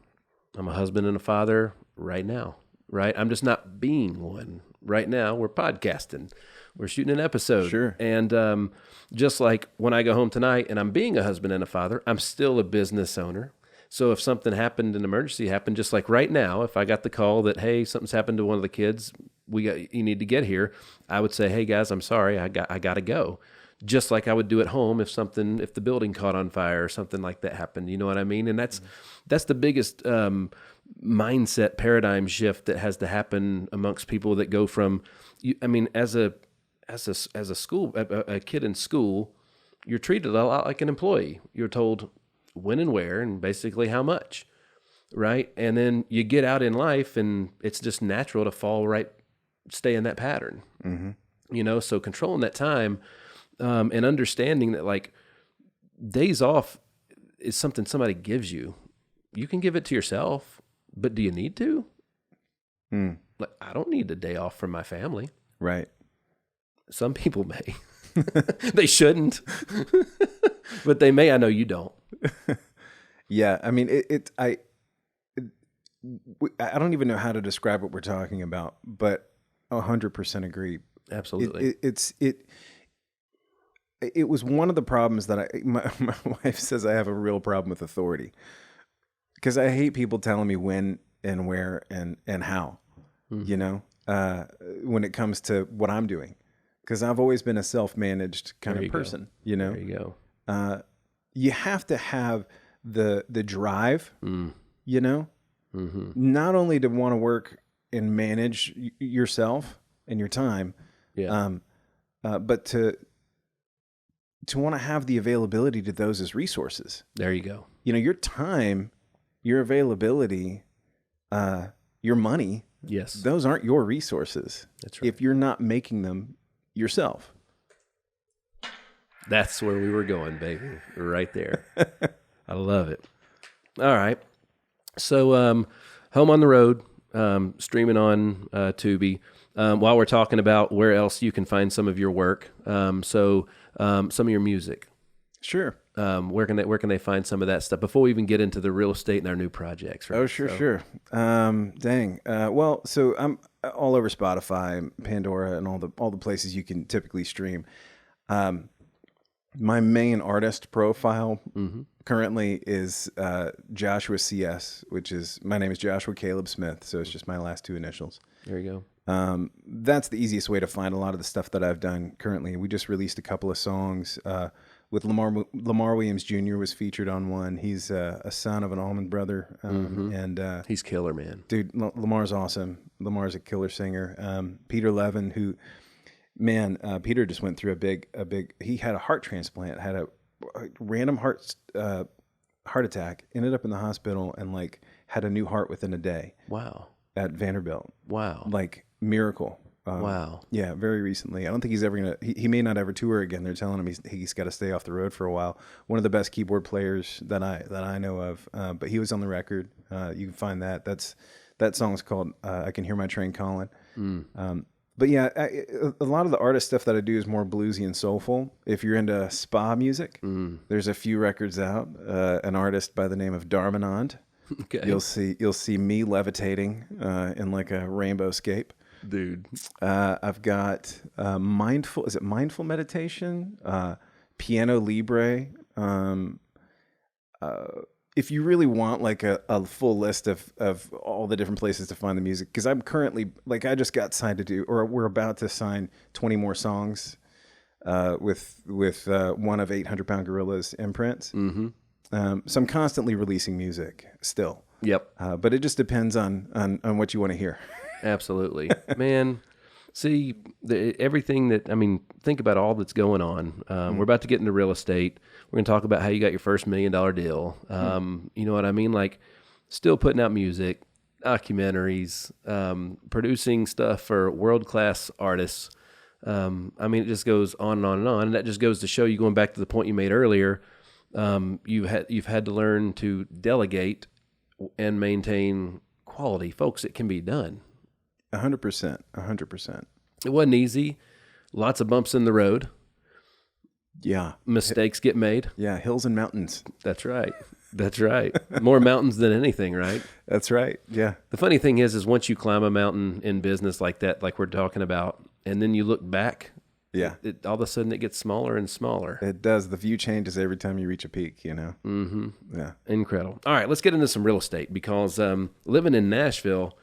I'm a husband and a father right now, right? I'm just not being one right now. We're podcasting. We're shooting an episode. Sure. And just like when I go home tonight and I'm being a husband and a father, I'm still a business owner. So if something happened, an emergency happened, just like right now, if I got the call that, hey, something's happened to one of the kids, you need to get here, I would say, hey guys, I'm sorry, I got to go. Just like I would do at home if the building caught on fire or something like that happened. You know what I mean? And that's the biggest mindset paradigm shift that has to happen amongst people that go from, as a kid in school, you're treated a lot like an employee. You're told when and where and basically how much, right? And then you get out in life and it's just natural to stay in that pattern. So controlling that time and understanding that, like, days off is something somebody gives you. You can give it to yourself, but do you need to? Like, I don't need a day off from my family. Right. Some people may. They shouldn't. But they may. I know you don't. Yeah. I mean, I don't even know how to describe what we're talking about, but 100% agree. Absolutely. It was one of the problems that my wife says I have a real problem with authority, because I hate people telling me when and where and how, when it comes to what I'm doing, because I've always been a self-managed kind of person, There you go. You have to have the drive, not only to want to work and manage yourself and your time, but to want to have the availability to those as resources. There you go. Your time, your availability, your money. Yes. Those aren't your resources. That's right. If you're not making them yourself. That's where we were going, baby. Right there. I love it. All right. So, Home on the Road, streaming on Tubi. While we're talking about where else you can find some of your work, some of your music. Sure. Where can they find some of that stuff before we even get into the real estate and our new projects? Right? Oh, sure. Dang. Well, so I'm all over Spotify, Pandora, and all the places you can typically stream. My main artist profile Mm-hmm. currently is Joshua CS, which is, my name is Joshua Caleb Smith, so it's just my last two initials. There you That's the easiest way to find a lot of the stuff that I've done currently. We just released a couple of songs with Lamar Williams Jr. was featured on one. He's a son of an almond brother, and go. He's killer, man. dude, Lamar's awesome. Lamar's a killer singer. Peter Levin, who, man, Peter just went through a big. He had a heart transplant, had a random heart attack, ended up in the hospital, and like had a new heart within a day Wow. at Vanderbilt. Wow. Like miracle. Wow. Yeah, very recently. I don't think he's ever gonna. He may not ever tour again. They're telling him he's got to stay off the road for a while. One of the best keyboard players that I know of. But he was on the record. You can find that. That song's called "I Can Hear My Train Calling." But yeah, a lot of the artist stuff that I do is more bluesy and soulful. If you're into spa music, there's a few records out. An artist by the name of Darmanand. Okay. You'll see me levitating in like a rainbow scape. Dude. I've got mindful meditation, piano libre. If you really want like a full list of all the different places to find the music, because I'm currently, like, I just got signed to do, or we're about to sign 20 more songs with one of 800 Pound Gorilla's imprints. So I'm constantly releasing music still. Yep. But it just depends on what you want to hear. Absolutely. Man, see, everything that, I mean, think about all that's going on. We're about to get into real estate. We're going to talk about how you got your first $1 million deal. You know what I mean? Like, still putting out music, documentaries, producing stuff for world-class artists. I mean, it just goes on and on and on. And that just goes to show you, going back to the point you made earlier, you've had to learn to delegate and maintain quality. Folks, it can be done. 100%. It wasn't easy. Lots of bumps in the road. Yeah. Mistakes get made. Yeah. Hills and mountains. That's right. That's right. More mountains than anything, right? That's right. Yeah. The funny thing is once you climb a mountain in business like that, like we're talking about, and then you look back, Yeah. all of a sudden it gets smaller and smaller. It does. The view changes every time you reach a peak, you know? Mm-hmm. Yeah. Incredible. All right, let's get into some real estate, because living in Nashville,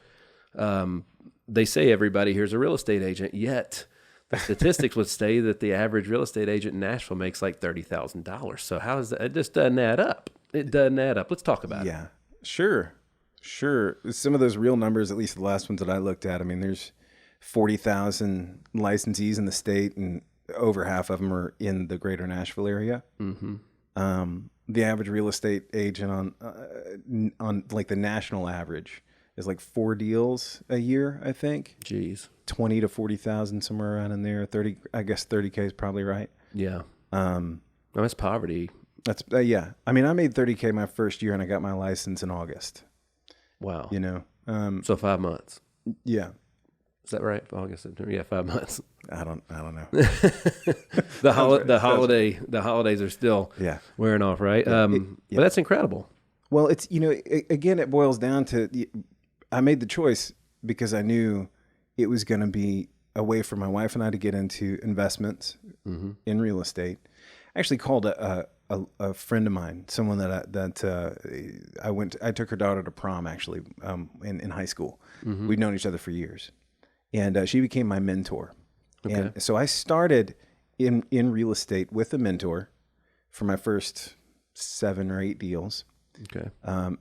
they say everybody here's a real estate agent, yet the statistics would say that the average real estate agent in Nashville makes like $30,000. So how is that? It just doesn't add up. It doesn't add up. Let's talk about it. Yeah. Sure. Some of those real numbers, at least the last ones that I looked at, I mean, there's 40,000 licensees in the state, and over half of them are in the greater Nashville area. The average real estate agent on like the national average is like 4 deals a year, I think. Jeez. 20 to 40,000, somewhere around in there. 30, I guess 30K is probably right. Yeah. That's poverty. That's yeah. I mean, I made 30K my first year, and I got my license in August. Wow. You know. So 5 months. Yeah. Is that right? August, September. Yeah, 5 months. I don't know. The holidays are still wearing off, right? But that's incredible. Well, it's, you know, again, it boils down to, I made the choice because I knew it was going to be a way for my wife and I to get into investments in real estate. I actually called a friend of mine, someone I took her daughter to prom, actually, in high school. We'd known each other for years, and she became my mentor. Okay. And so I started in real estate with a mentor for my first 7 or 8 deals. Okay.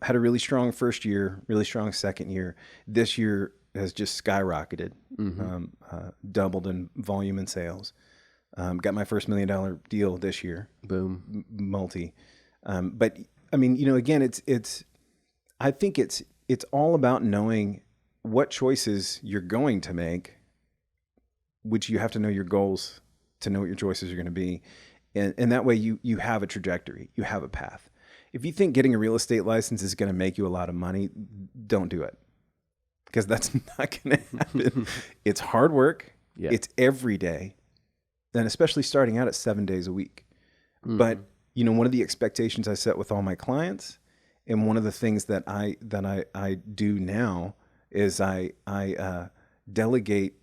Had a really strong first year, really strong second year. This year has just skyrocketed, doubled in volume and sales. Got my first $1 million deal this year. Boom. Multi. But I mean, you know, again, I think it's all about knowing what choices you're going to make, which you have to know your goals to know what your choices are going to be. And that way you have a trajectory, you have a path. If you think getting a real estate license is going to make you a lot of money, don't do it, because that's not going to happen. It's hard work. Yeah. It's every day. And especially starting out at 7 days a week. But, you know, one of the expectations I set with all my clients, and one of the things that I do now, is I delegate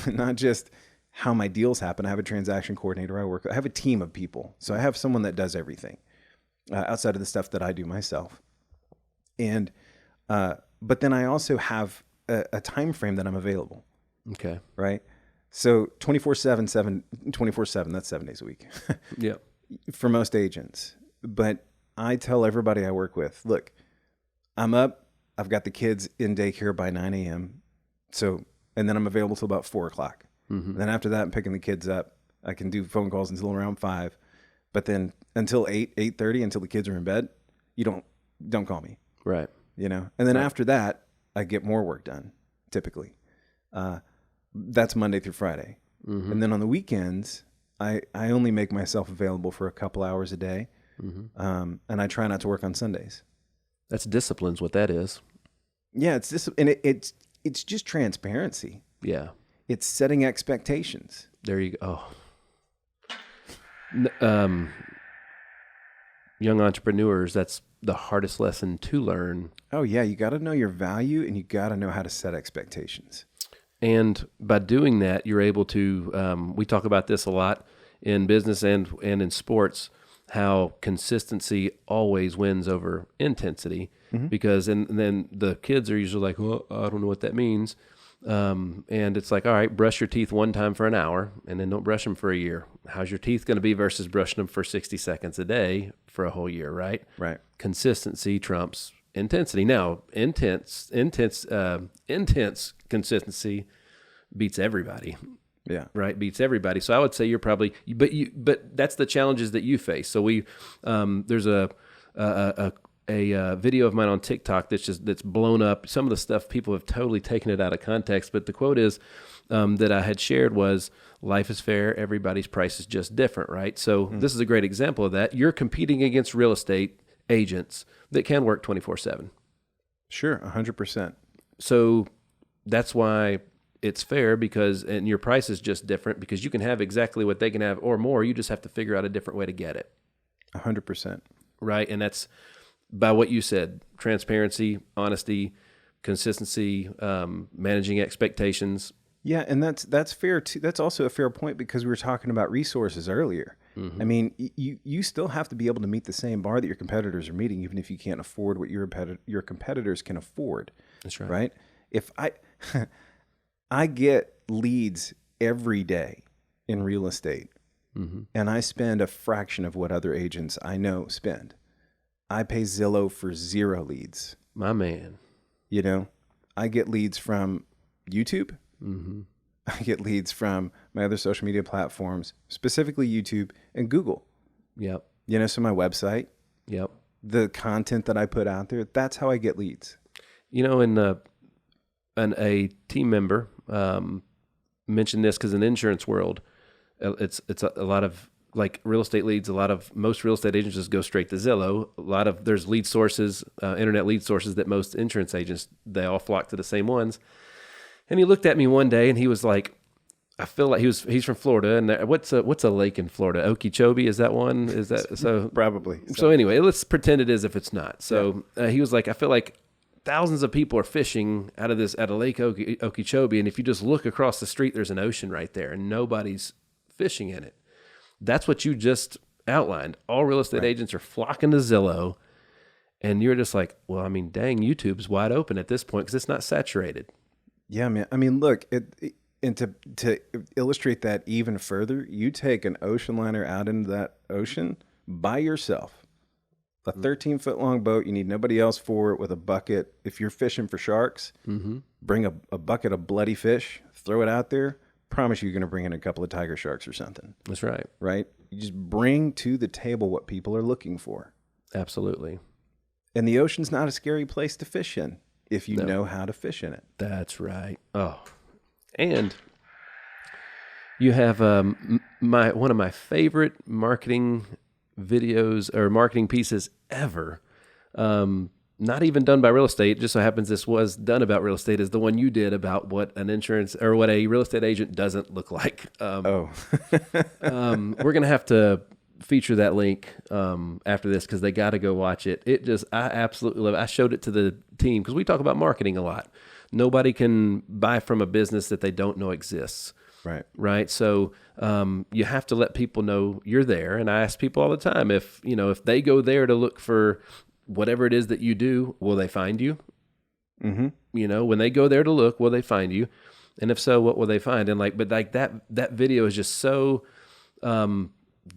not just how my deals happen. I have a transaction coordinator I have a team of people. So I have someone that does everything outside of the stuff that I do myself. And, but then I also have a time frame that I'm available. Okay. Right. So 24/7, that's 7 days a week. Yep. For most agents. But I tell everybody I work with, look, I'm up, I've got the kids in daycare by 9 a.m. So, and then I'm available till about 4 o'clock. Mm-hmm. Then after that, I'm picking the kids up. I can do phone calls until around 5. But then until 8:30, until the kids are in bed, you don't call me. Right. You know? And then after that, I get more work done, typically. That's Monday through Friday. Mm-hmm. And then on the weekends, I only make myself available for a couple hours a day. Mm-hmm. And I try not to work on Sundays. That's discipline's what that is. Yeah, and it's just transparency. Yeah. It's setting expectations. There you go. Oh. Young entrepreneurs, that's the hardest lesson to learn. Oh yeah, you got to know your value and you got to know how to set expectations. And by doing that, you're able to, we talk about this a lot in business and in sports, how consistency always wins over intensity. Mm-hmm. Because, and then the kids are usually like, well, I don't know what that means. And it's like, all right, brush your teeth one time for an hour and then don't brush them for a year. How's your teeth going to be versus brushing them for 60 seconds a day for a whole year, right? Right. Consistency trumps intensity. Now, intense consistency beats everybody. Yeah. Right. Beats everybody. So I would say you're probably, but that's the challenges that you face. So there's a video of mine on TikTok that's blown up. Some of the stuff, people have totally taken it out of context, but the quote is, that I had shared was, life is fair. Everybody's price is just different. Right. So This is a great example of that. You're competing against real estate agents that can work 24/7. Sure. 100%. So that's why it's fair, and your price is just different because you can have exactly what they can have or more. You just have to figure out a different way to get it. 100%. Right. And that's by what you said, transparency, honesty, consistency, managing expectations. Yeah. And that's fair too. That's also a fair point because we were talking about resources earlier. Mm-hmm. I mean, you still have to be able to meet the same bar that your competitors are meeting, even if you can't afford what your competitors can afford. That's right. Right. If I get leads every day in real estate, mm-hmm. and I spend a fraction of what other agents I know spend. I pay Zillow for 0 leads. My man. You know, I get leads from YouTube. Mm-hmm. I get leads from my other social media platforms, specifically YouTube and Google. Yep. You know, so my website. Yep. The content that I put out there, that's how I get leads. You know, a team member mentioned this because in the insurance world, it's a lot of like real estate leads. Most real estate agents just go straight to Zillow. There's lead sources, internet lead sources that most insurance agents, they all flock to the same ones. And he looked at me one day and he was like, I feel like he's from Florida, and what's a lake in Florida? Okeechobee, is that one? Is that so? Probably. So anyway, let's pretend it is if it's not. So he was like, I feel like thousands of people are fishing out of Lake Okeechobee, and if you just look across the street, there's an ocean right there, and nobody's fishing in it. That's what you just outlined. All real estate agents are flocking to Zillow, and you're just like, well, I mean, dang, YouTube's wide open at this point because it's not saturated. Yeah, man. I mean, look, and to illustrate that even further, you take an ocean liner out into that ocean by yourself. A 13-foot long boat, you need nobody else for it with a bucket. If you're fishing for sharks, mm-hmm. bring a bucket of bloody fish, throw it out there. Promise you're going to bring in a couple of tiger sharks or something. That's right. Right? You just bring to the table what people are looking for. Absolutely. And the ocean's not a scary place to fish in if you know how to fish in it. That's right. Oh, and you have one of my favorite marketing videos or marketing pieces ever. Not even done by real estate. It just so happens this was done about real estate, is the one you did about what an insurance or what a real estate agent doesn't look like. We're going to have to feature that link after this because they got to go watch it. I absolutely love it. I showed it to the team because we talk about marketing a lot. Nobody can buy from a business that they don't know exists. Right. Right. So you have to let people know you're there. And I ask people all the time, if they go there to look for whatever it is that you do, will they find you? Mm-hmm. When they go there to look, will they find you? And if so, what will they find? And but that video is just so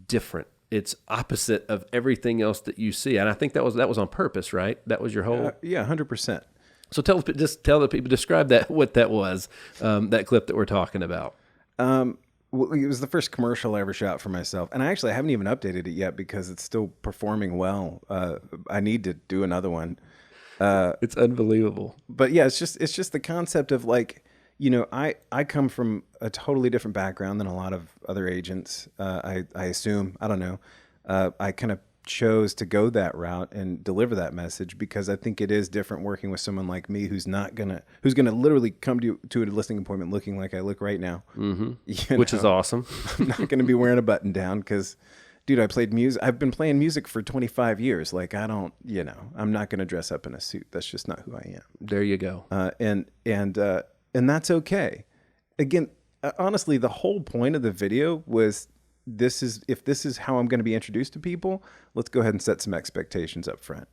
different. It's opposite of everything else that you see. And I think that was on purpose, right? That was your whole... Yeah, 100%. So tell the people, describe what that was, that clip that we're talking about. Well, it was the first commercial I ever shot for myself, and I haven't even updated it yet because it's still performing well. I need to do another one. It's unbelievable. But yeah, it's just the concept of like, I come from a totally different background than a lot of other agents. I assume, I don't know. I kind of chose to go that route and deliver that message because I think it is different working with someone like me who's gonna literally come to a listing appointment looking like I look right now, Which is awesome. I'm not gonna be wearing a button down because, dude, I've been playing music for 25 years. Like I'm not gonna dress up in a suit. That's just not who I am. There you go. And that's okay. Again, honestly, the whole point of the video was, if this is how I'm going to be introduced to people, let's go ahead and set some expectations up front,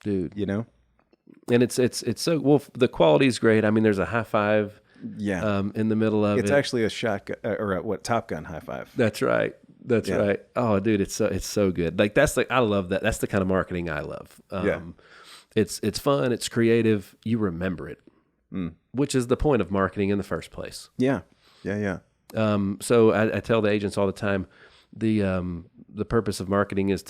dude. And it's so well. The quality is great. I mean, there's a high five, in the middle of it. It's actually a shotgun or a Top Gun high five. That's right. That's right. Oh, dude, it's so good. Like I love that. That's the kind of marketing I love. It's fun. It's creative. You remember it, which is the point of marketing in the first place. Yeah. So I tell the agents all the time, the purpose of marketing is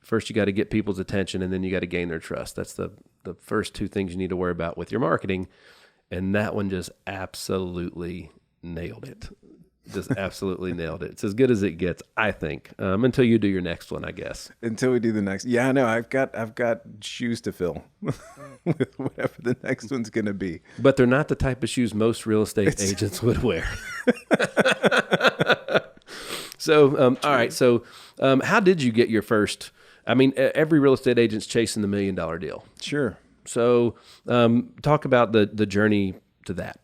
first you got to get people's attention, and then you got to gain their trust. That's the first two things you need to worry about with your marketing. And that one just absolutely nailed it. Just absolutely nailed it. It's as good as it gets, I think, until you do your next one, I guess. Until we do the next. Yeah, no, I've got shoes to fill with whatever the next one's going to be. But they're not the type of shoes most real estate agents would wear. So, all right. So, how did you get your first? I mean, every real estate agent's chasing the $1 million deal. Sure. So, talk about the journey to that.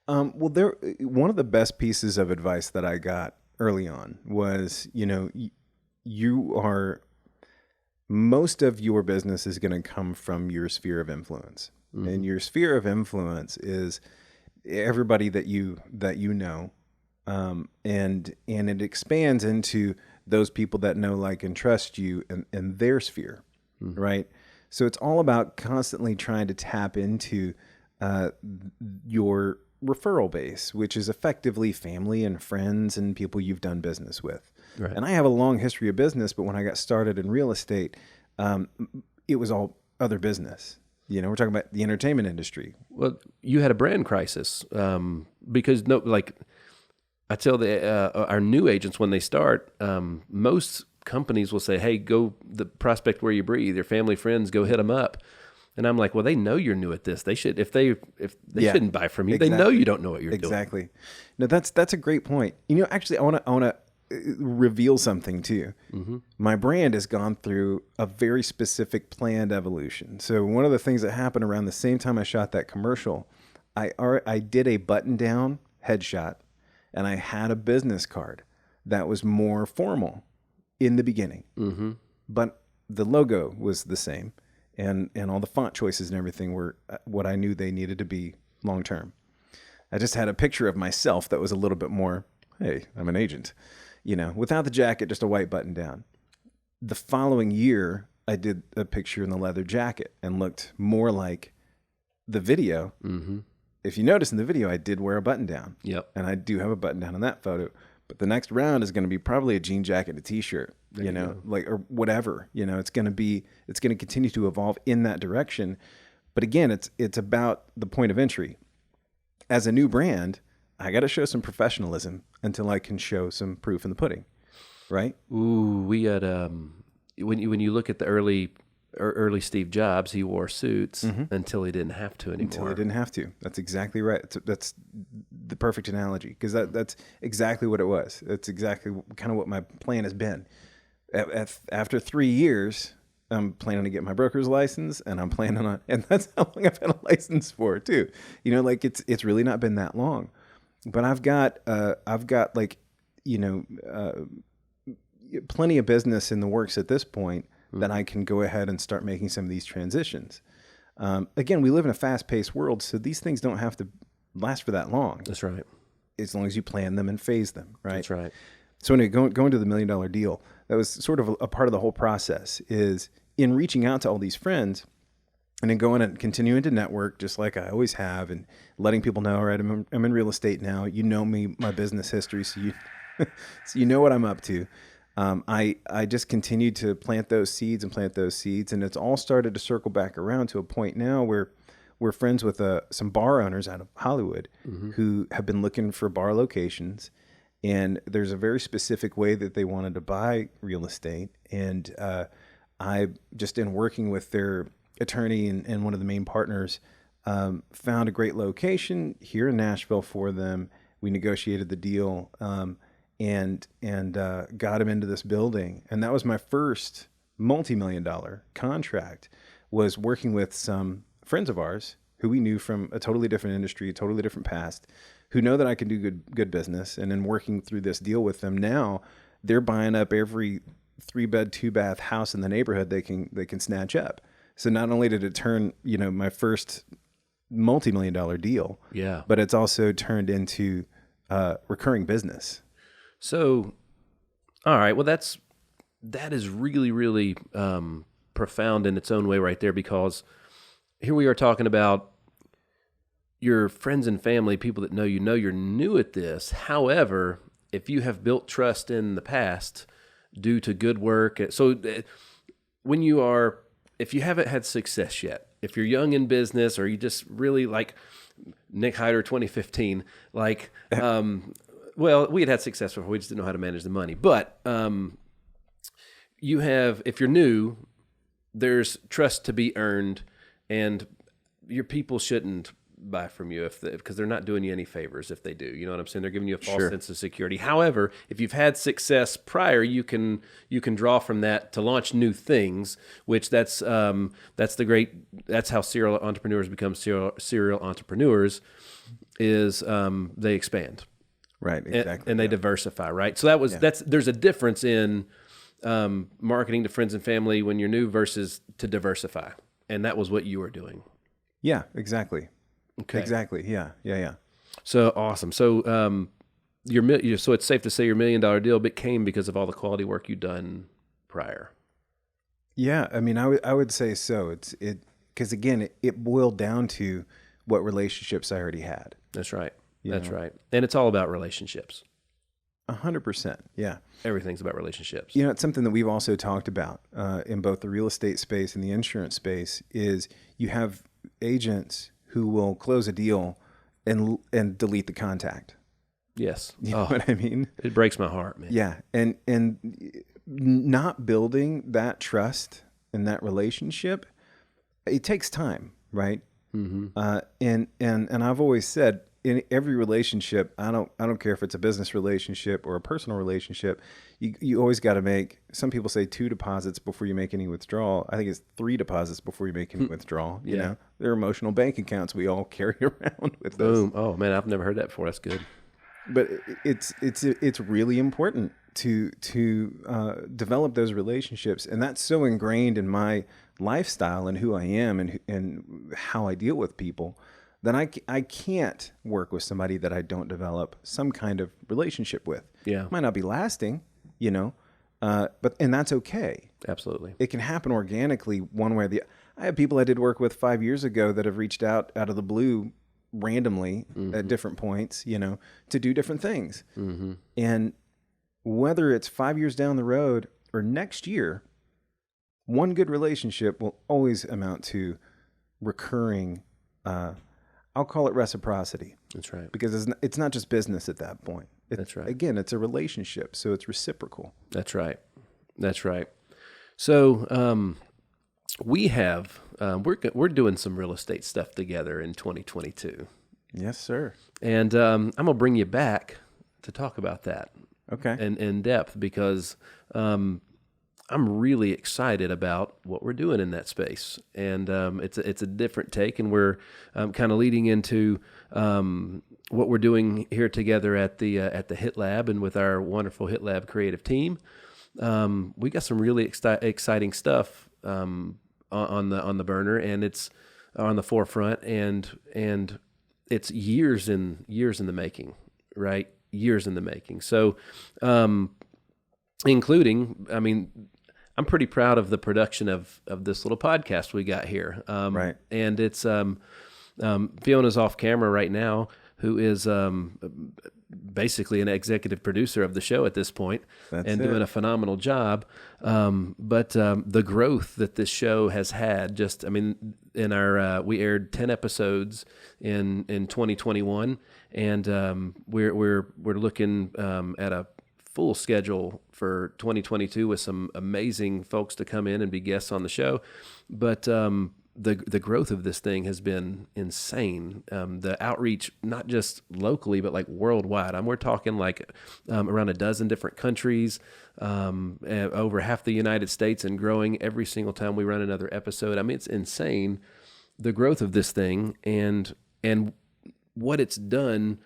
Well, one of the best pieces of advice that I got early on was, most of your business is going to come from your sphere of influence. Mm-hmm. And your sphere of influence is everybody that you know. And it expands into those people that know, like, and trust you and their sphere, right? So it's all about constantly trying to tap into your referral base, which is effectively family and friends and people you've done business with. Right. And I have a long history of business, but when I got started in real estate, it was all other business. We're talking about the entertainment industry. Well, you had a brand crisis because I tell our new agents when they start, most companies will say, "Hey, go the prospect where you breathe. Your family, friends, go hit them up." And I'm like, well, they know you're new at this. They should, if they shouldn't buy from you. Exactly. They know you don't know what you're doing. Exactly. No, that's a great point. Actually, I want to reveal something to you. Mm-hmm. My brand has gone through a very specific planned evolution. So one of the things that happened around the same time I shot that commercial, I did a button down headshot, and I had a business card that was more formal in the beginning, but the logo was the same. And all the font choices and everything were what I knew they needed to be long term. I just had a picture of myself that was a little bit more, hey, I'm an agent, without the jacket, just a white button down. The following year, I did a picture in the leather jacket and looked more like the video. Mm-hmm. If you notice in the video, I did wear a button down. Yep. And I do have a button down in that photo. But the next round is going to be probably a jean jacket and a t-shirt, or whatever, it's going to continue to evolve in that direction. But again, it's about the point of entry. As a new brand, I got to show some professionalism until I can show some proof in the pudding. Right. Ooh, we had, when you look at the early Steve Jobs, he wore suits until he didn't have to anymore. Until he didn't have to. That's exactly right. That's the perfect analogy, because that's exactly what it was. That's exactly kind of what my plan has been. After 3 years, I'm planning to get my broker's license, and I'm planning on, and that's how long I've had a license for too. It's really not been that long. But I've got like, plenty of business in the works at this point that I can go ahead and start making some of these transitions. Again, we live in a fast-paced world, so these things don't have to last for that long. That's right. As long as you plan them and phase them, right? That's right. So anyway, going to the $1 million deal, that was sort of a part of the whole process, is in reaching out to all these friends and then going and continuing to network just like I always have, and letting people know, all right, I'm in real estate now. You know me, my business history, so you know what I'm up to. I just continued to plant those seeds, and it's all started to circle back around to a point now where we're friends with some bar owners out of Hollywood who have been looking for bar locations, and there's a very specific way that they wanted to buy real estate, and I just, in working with their attorney and one of the main partners, found a great location here in Nashville for them. We negotiated the deal, and got him into this building. And that was my first multi-million-dollar contract, was working with some friends of ours who we knew from a totally different industry, a totally different past, who know that I can do good business. And in working through this deal with them now, they're buying up every 3-bed, 2-bath house in the neighborhood they can snatch up. So not only did it turn, my first multi-million-dollar deal, but it's also turned into recurring business. So, all right. Well, that is really, really profound in its own way right there, because here we are talking about your friends and family, people that know you're new at this. However, if you have built trust in the past due to good work, so if you haven't had success yet, if you're young in business, or you just really like Nick Hyder 2015, like, well, we had success before, we just didn't know how to manage the money. But if you're new, there's trust to be earned, and your people shouldn't buy from you because they're not doing you any favors if they do. You know what I'm saying? They're giving you a false sense of security. However, if you've had success prior, you can draw from that to launch new things, which that's how serial entrepreneurs become serial entrepreneurs, is they expand. Right, exactly. And they diversify, right? So there's a difference in marketing to friends and family when you're new versus to diversify. And that was what you were doing. Yeah, exactly. Okay. Exactly. Yeah. So awesome. So so it's safe to say your $1 million deal came because of all the quality work you've done prior. Yeah, I mean, I would say so. Because again, it boiled down to what relationships I already had. That's right. That's right. And it's all about relationships. 100%. Yeah. Everything's about relationships. It's something that we've also talked about in both the real estate space and the insurance space, is you have agents who will close a deal and delete the contact. Yes. You know what I mean? It breaks my heart, man. Yeah. And not building that trust and that relationship, it takes time, right? Mm-hmm. And I've always said, in every relationship, I don't care if it's a business relationship or a personal relationship, you always got to make, some people say 2 deposits before you make any withdrawal. I think it's 3 deposits before you make any withdrawal. You know, they're emotional bank accounts we all carry around with us. Boom. Oh man, I've never heard that before. That's good. But it's really important to develop those relationships, and that's so ingrained in my lifestyle and who I am and how I deal with people, then I can't work with somebody that I don't develop some kind of relationship with. Yeah. It might not be lasting, but that's okay. Absolutely. It can happen organically one way or the other. I have people I did work with 5 years ago that have reached out of the blue randomly at different points, to do different things. Mm-hmm. And whether it's 5 years down the road or next year, one good relationship will always amount to recurring, I'll call it reciprocity. That's right. Because it's not just business at that point. That's right. Again, it's a relationship, so it's reciprocal. That's right. That's right. So we're doing some real estate stuff together in 2022. Yes, sir. And I'm gonna bring you back to talk about that. Okay. And in depth, because I'm really excited about what we're doing in that space, and it's a different take, and we're kind of leading into what we're doing here together at the Hitlab and with our wonderful Hitlab creative team. We got some really exciting stuff on the burner, and it's on the forefront, and it's years in the making, right? Years in the making. So, including, I mean, I'm pretty proud of the production of this little podcast we got here. Right. And it's Fiona's off camera right now, who is basically an executive producer of the show at this point, and doing a phenomenal job. But the growth that this show has had, in our we aired 10 episodes in 2021, and we're looking at a full schedule for 2022 with some amazing folks to come in and be guests on the show. But the growth of this thing has been insane. The outreach, not just locally, but like worldwide. We're talking like around a dozen different countries, over half the United States, and growing every single time we run another episode. I mean, it's insane, the growth of this thing, and what it's done,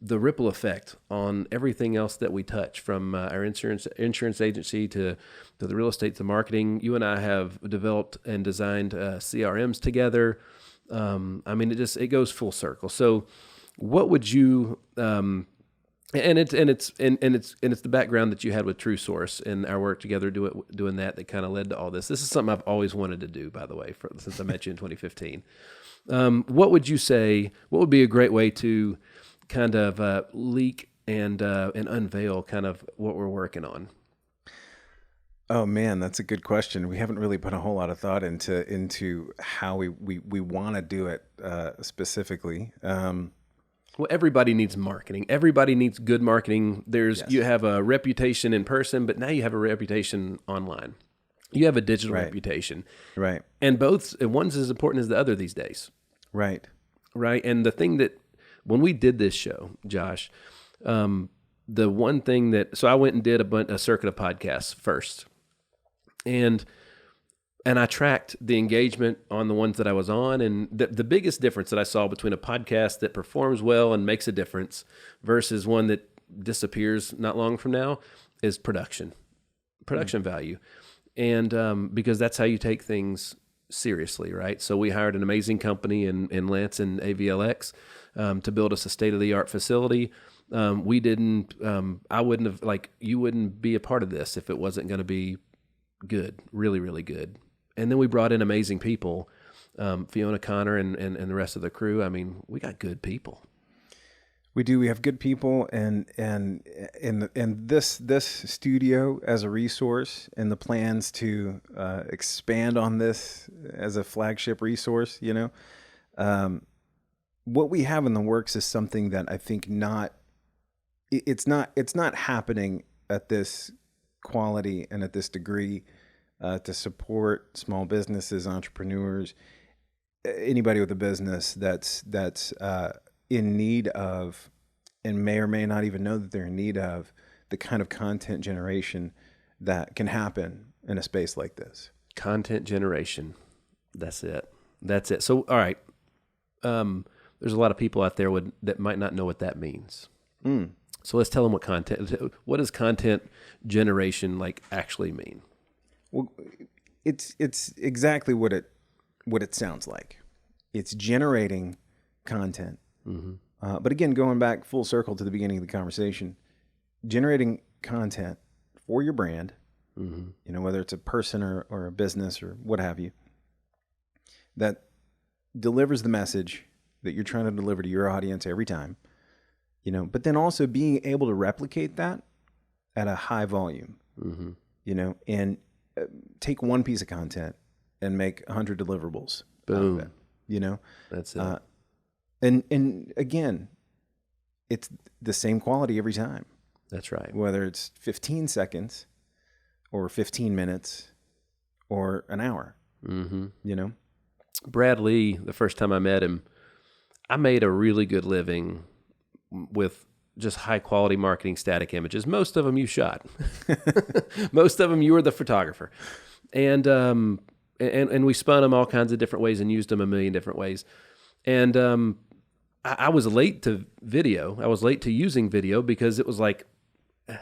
the ripple effect on everything else that we touch, from our insurance agency to the real estate to marketing. You and I have developed and designed CRMs together. I mean, it goes full circle. So, what would you? And it's the background that you had with TrueSource and our work together doing that kind of led to all this. This is something I've always wanted to do, by the way, since I met you in 2015. What would you say? What would be a great way to kind of leak and unveil kind of what we're working on? Oh man, that's a good question. We haven't really put a whole lot of thought into how we want to do it specifically. Well, everybody needs marketing. Everybody needs good marketing. You have a reputation in person, but now you have a reputation online. You have a digital reputation, right? And one's as important as the other these days, right? And the thing that, when we did this show, Josh, the one thing so I went and did a circuit of podcasts first, and I tracked the engagement on the ones that I was on, and the biggest difference that I saw between a podcast that performs well and makes a difference versus one that disappears not long from now is production value, and because that's how you take things seriously, right? So we hired an amazing company in Lance and AVLX to build us a state-of-the-art facility. We didn't, I wouldn't have, you wouldn't be a part of this if it wasn't going to be good, really, really good. And then we brought in amazing people, Fiona, Connor, and the rest of the crew. I mean, we got good people. We do. We have good people, and this studio as a resource, and the plans to expand on this as a flagship resource. What we have in the works is something that I think it's not happening at this quality and at this degree to support small businesses, entrepreneurs, anybody with a business that's in need of, and may or may not even know that they're in need of, the kind of content generation that can happen in a space like this. Content generation. That's it. So, all right. There's a lot of people out there that might not know what that means. So let's tell them what does content generation actually mean? Well, it's exactly what it sounds like. It's generating content. Mm-hmm. But again, going back full circle to the beginning of the conversation, generating content for your brand, mm-hmm. Whether it's a person or a business or what have you, that delivers the message that you're trying to deliver to your audience every time, but then also being able to replicate that at a high volume, mm-hmm. And take one piece of content and make 100 deliverables. Boom. Out of it, That's it. And again, it's the same quality every time. That's right. Whether it's 15 seconds or 15 minutes or an hour, mm-hmm. Brad Lee, the first time I met him, I made a really good living with just high quality marketing static images. Most of them you shot. Most of them you were the photographer. And we spun them all kinds of different ways and used them a million different ways. And I was late to video. I was late to using video because it was like,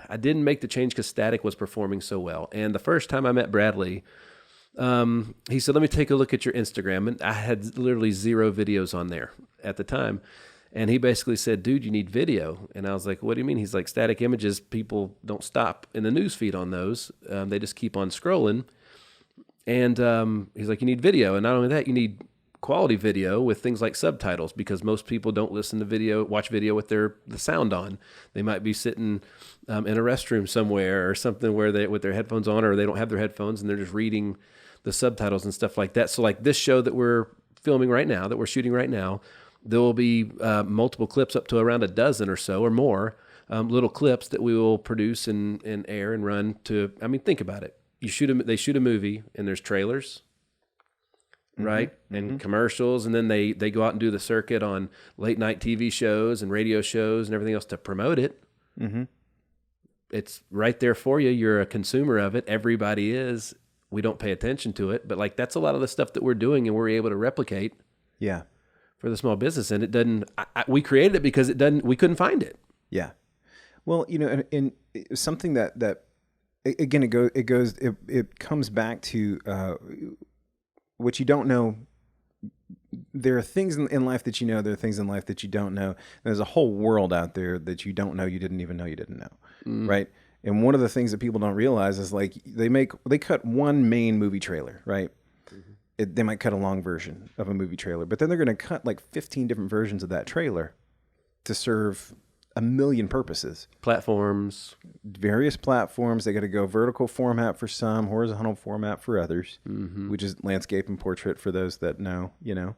I didn't make the change because static was performing so well. And the first time I met Bradley, he said, let me take a look at your Instagram. And I had literally 0 videos on there at the time. And he basically said, dude, you need video. And I was like, what do you mean? He's like, static images, people don't stop in the news feed on those. They just keep on scrolling. And he's like, you need video. And not only that, you need quality video with things like subtitles, because most people don't listen to video, watch video with the sound on. They might be sitting in a restroom somewhere or something where they with their headphones on, or they don't have their headphones and they're just reading the subtitles and stuff like that. So like this show that we're filming right now, that we're shooting right now, there will be multiple clips, up to around a dozen or so or more, little clips that we will produce and air and run to. I mean, think about it. They shoot a movie and there's trailers, right? And commercials, and then they go out and do the circuit on late night TV shows and radio shows and everything else to promote it. It's right there for you. You're a consumer of it. Everybody is. We don't pay attention to it, but like that's a lot of the stuff that we're doing and we're able to replicate. Yeah. For the small business, and it doesn't. We created it because it doesn't. We couldn't find it. Yeah. Well, you know, and something that again it comes back to what you don't know. There are things in life that you know. There are things in life that you don't know. There's a whole world out there that you don't know. You didn't even know you didn't know, right? And one of the things that people don't realize is like they cut one main movie trailer, right? They might cut a long version of a movie trailer, but then they're going to cut like 15 different versions of that trailer to serve a million purposes. Platforms. Various platforms. They got to go vertical format for some, horizontal format for others, which is landscape and portrait for those that know, you know.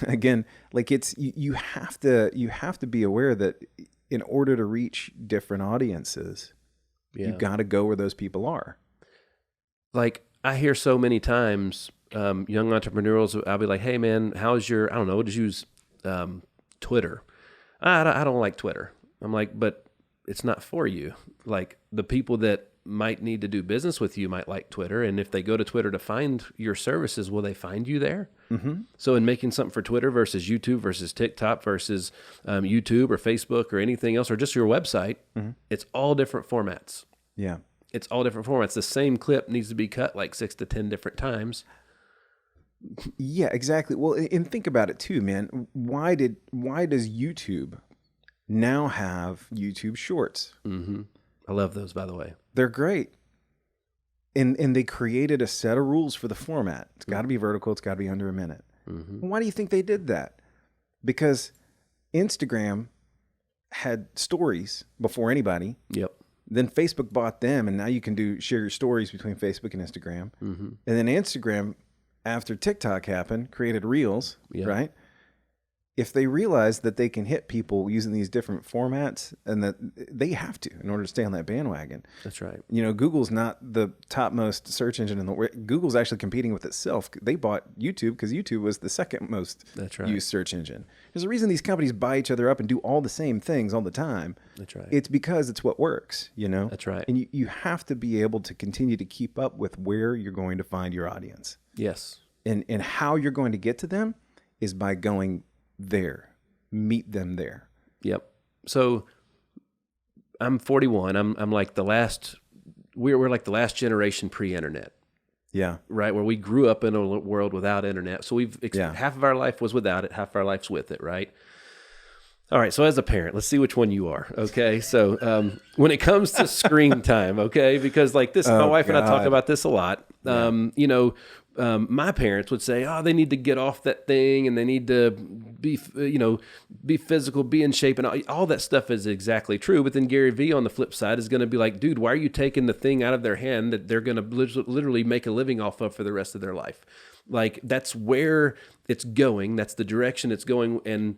Again, like you have to be aware that in order to reach different audiences, you got to go where those people are. Like I hear so many times, young entrepreneurs, I'll be like, hey man, how's your, I don't know, just use Twitter. I don't like Twitter. I'm like, but it's not for you. Like the people that might need to do business with you might like Twitter. And if they go to Twitter to find your services, will they find you there? So in making something for Twitter versus YouTube versus TikTok versus YouTube or Facebook or anything else, or just your website, it's all different formats. Yeah. It's all different formats. The same clip needs to be cut like 6 to 10 different times. Yeah, exactly. Well, and think about it too, man. Why does YouTube now have YouTube Shorts? I love those, by the way. They're great. And they created a set of rules for the format. It's got to be vertical. It's got to be under a minute. Why do you think they did that? Because Instagram had stories before anybody. Yep. Then Facebook bought them, and now you can share your stories between Facebook and Instagram. And then Instagram, after TikTok happened, created Reels, right? If they realize that they can hit people using these different formats, and that they have to in order to stay on that bandwagon. That's right. You know, Google's not the topmost search engine in the world. Google's actually competing with itself. They bought YouTube because YouTube was the second most used search engine. There's a reason these companies buy each other up and do all the same things all the time. That's right. It's because it's what works, you know? That's right. And you have to be able to continue to keep up with where you're going to find your audience. Yes. And how you're going to get to them is by going there, meet them there. Yep. So I'm 41. I'm like the last, we're like the last generation pre-internet. Yeah. Right. Where we grew up in a world without internet. So half of our life was without it. Half of our life's with it. Right. All right. So as a parent, let's see which one you are. Okay. So when it comes to screen time, okay, because like this, my wife and I talk about this a lot. You know, my parents would say, oh, they need to get off that thing and they need to be physical, be in shape, and all that stuff is exactly true. But then Gary Vee on the flip side is going to be like, dude, why are you taking the thing out of their hand that they're going to literally make a living off of for the rest of their life? Like that's where it's going. That's the direction it's going. And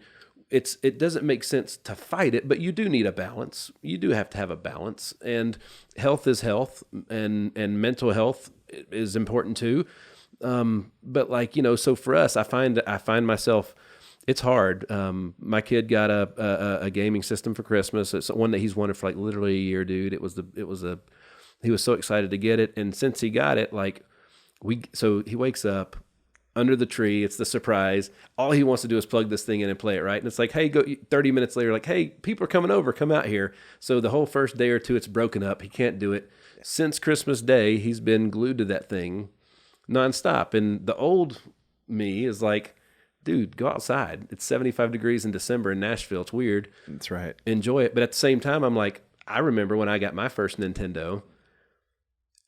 it doesn't make sense to fight it, but you do need a balance. You do have to have a balance, and health is health, and mental health is important too. But like, you know, so for us, I find myself It's hard. My kid got a gaming system for Christmas. It's one that he's wanted for like literally a year, dude. He was so excited to get it. And since he got it, so he wakes up under the tree. It's the surprise. All he wants to do is plug this thing in and play it, right? And it's like, hey, go 30 minutes later, like, hey, people are coming over, come out here. So the whole first day or two, it's broken up. He can't do it. Since Christmas Day, he's been glued to that thing nonstop. And the old me is like, dude, go outside. It's 75 degrees in December in Nashville. It's weird. That's right. Enjoy it. But at the same time, I'm like, I remember when I got my first Nintendo,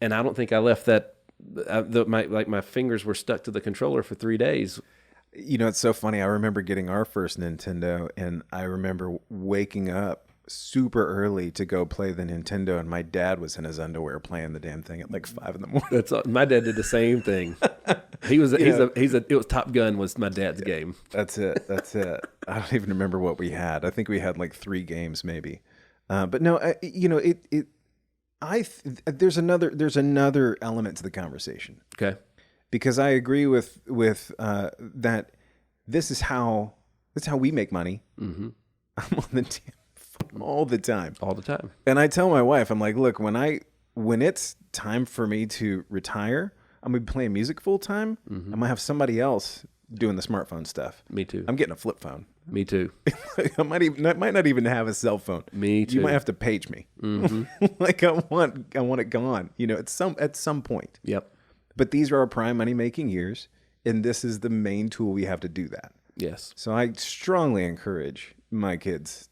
and I don't think I left that. My fingers were stuck to the controller for 3 days. You know, it's so funny. I remember getting our first Nintendo, and I remember waking up super early to go play the Nintendo, and my dad was in his underwear playing the damn thing at like 5 a.m. My dad did the same thing. It was Top Gun was my dad's game. That's it. I don't even remember what we had. I think we had like 3 games maybe. But no, there's another element to the conversation. Okay. Because I agree with that. This is how we make money. Mm-hmm. I'm on the damn phone all the time. And I tell my wife, I'm like, look, when it's time for me to retire, I'm gonna be playing music full time. Mm-hmm. I'm gonna have somebody else doing the smartphone stuff. Me too. I'm getting a flip phone. Me too. I might not even have a cell phone. Me too. You might have to page me. Mm-hmm. Like I want it gone. You know, at some point. Yep. But these are our prime money making years, and this is the main tool we have to do that. Yes. So I strongly encourage my kids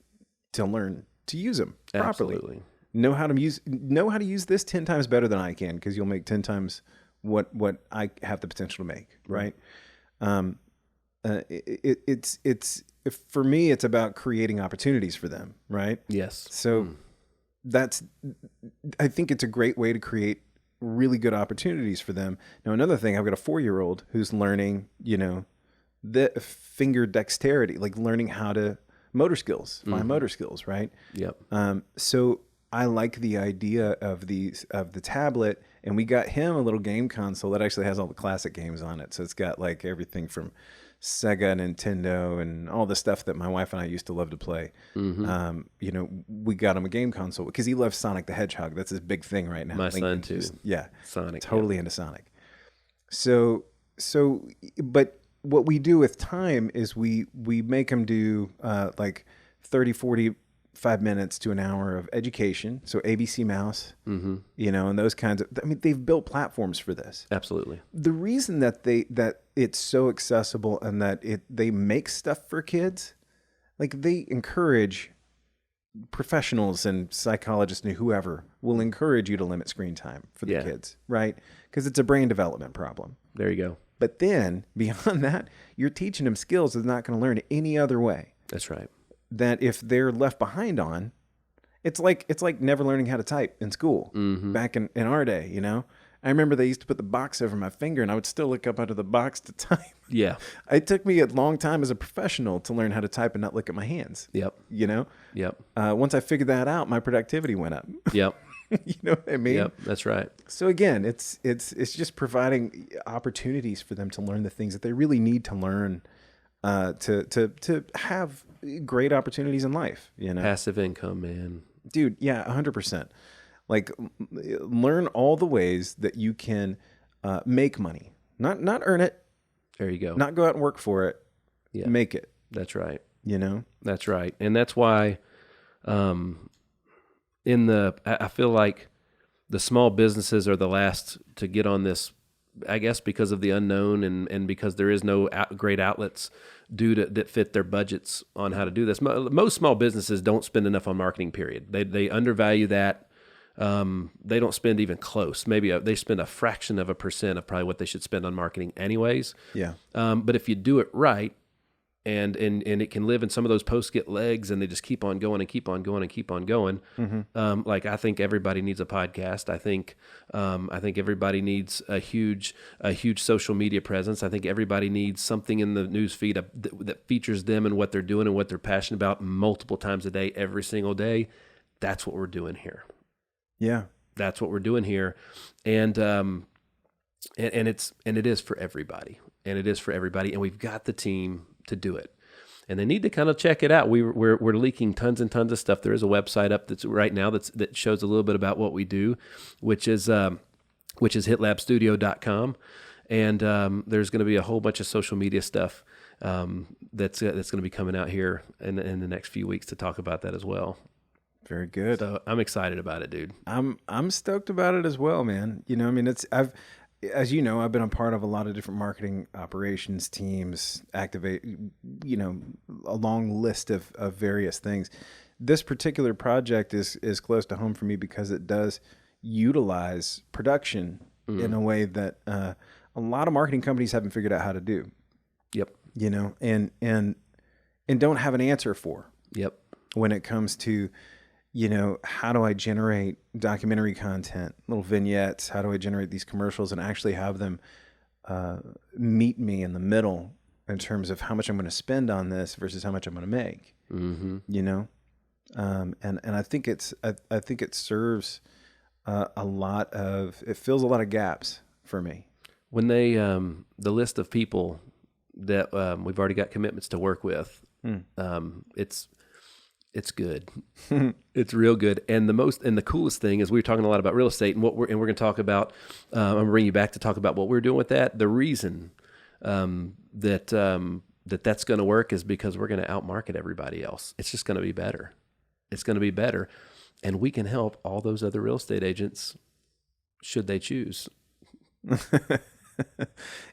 to learn to use them properly. Absolutely. Know how to use this 10 times better than I can, because you'll make 10 times what I have the potential to make. Right. For me, it's about creating opportunities for them, right? Yes. So I think it's a great way to create really good opportunities for them. Now, another thing, I've got a 4-year-old who's learning, the finger dexterity, like learning how to motor skills, fine motor skills, right? Yep. So I like the idea of the tablet, and we got him a little game console that actually has all the classic games on it. So it's got like everything from Sega, Nintendo, and all the stuff that my wife and I used to love to play. Mm-hmm. We got him a game console because he loves Sonic the Hedgehog. That's his big thing right now. My son too. Sonic. Totally into Sonic. But what we do with time is we make him do like 30, 45 minutes to an hour of education. So ABC Mouse, and those kinds of, they've built platforms for this. Absolutely. The reason that it's so accessible and that they make stuff for kids, like they encourage professionals and psychologists and whoever will encourage you to limit screen time for the kids, right? Because it's a brain development problem. There you go. But then beyond that, you're teaching them skills they're not going to learn any other way. That's right. That if they're left behind on, it's like never learning how to type in school back in our day, I remember they used to put the box over my finger and I would still look up out of the box to type. Yeah. It took me a long time as a professional to learn how to type and not look at my hands. Yep. Yep. Once I figured that out, my productivity went up. Yep. You know what I mean? Yep. That's right. So again, it's just providing opportunities for them to learn the things that they really need to learn to have great opportunities in life. Passive income, man. Dude, yeah, 100%. Like, learn all the ways that you can make money, not earn it. There you go. Not go out and work for it. Yeah, make it. That's right. That's right, and that's why, I feel like the small businesses are the last to get on this. I guess because of the unknown and because there is no great outlets that fit their budgets on how to do this. Most small businesses don't spend enough on marketing, period. They undervalue that. They don't spend even close. Maybe they spend a fraction of a % of probably what they should spend on marketing anyways. Yeah. But if you do it right, and it can live in some of those posts get legs and they just keep on going and keep on going and keep on going. Mm-hmm. Like I think everybody needs a podcast. I think everybody needs a huge social media presence. I think everybody needs something in the news feed that features them and what they're doing and what they're passionate about multiple times a day, every single day. That's what we're doing here. Yeah. That's what we're doing here. And it is for everybody. And we've got the team to do it. and they need to kind of check it out. We're leaking tons and tons of stuff. There is a website up that's right now that shows a little bit about what we do, which is hitlabstudio.com. And there's going to be a whole bunch of social media stuff that's going to be coming out here in the next few weeks to talk about that as well. Very good. So I'm excited about it, dude. I'm stoked about it as well, man. You know, I mean, as you know, I've been a part of a lot of different marketing operations teams, activate, you know, a long list of various things. This particular project is close to home for me because it does utilize production in a way that a lot of marketing companies haven't figured out how to do. Yep. You know, and don't have an answer for. Yep. When it comes to, you know, how do I generate documentary content, little vignettes? How do I generate these commercials and actually have them meet me in the middle in terms of how much I'm going to spend on this versus how much I'm going to make? Mm-hmm. You know, and I think I think it serves it fills a lot of gaps for me. When they the list of people that we've already got commitments to work with, it's good. It's real good. And the coolest thing is we were talking a lot about real estate and we're going to talk about, I'm going to bring you back to talk about what we're doing with that. The reason that's going to work is because we're going to outmarket everybody else. It's just going to be better. It's going to be better. And we can help all those other real estate agents should they choose.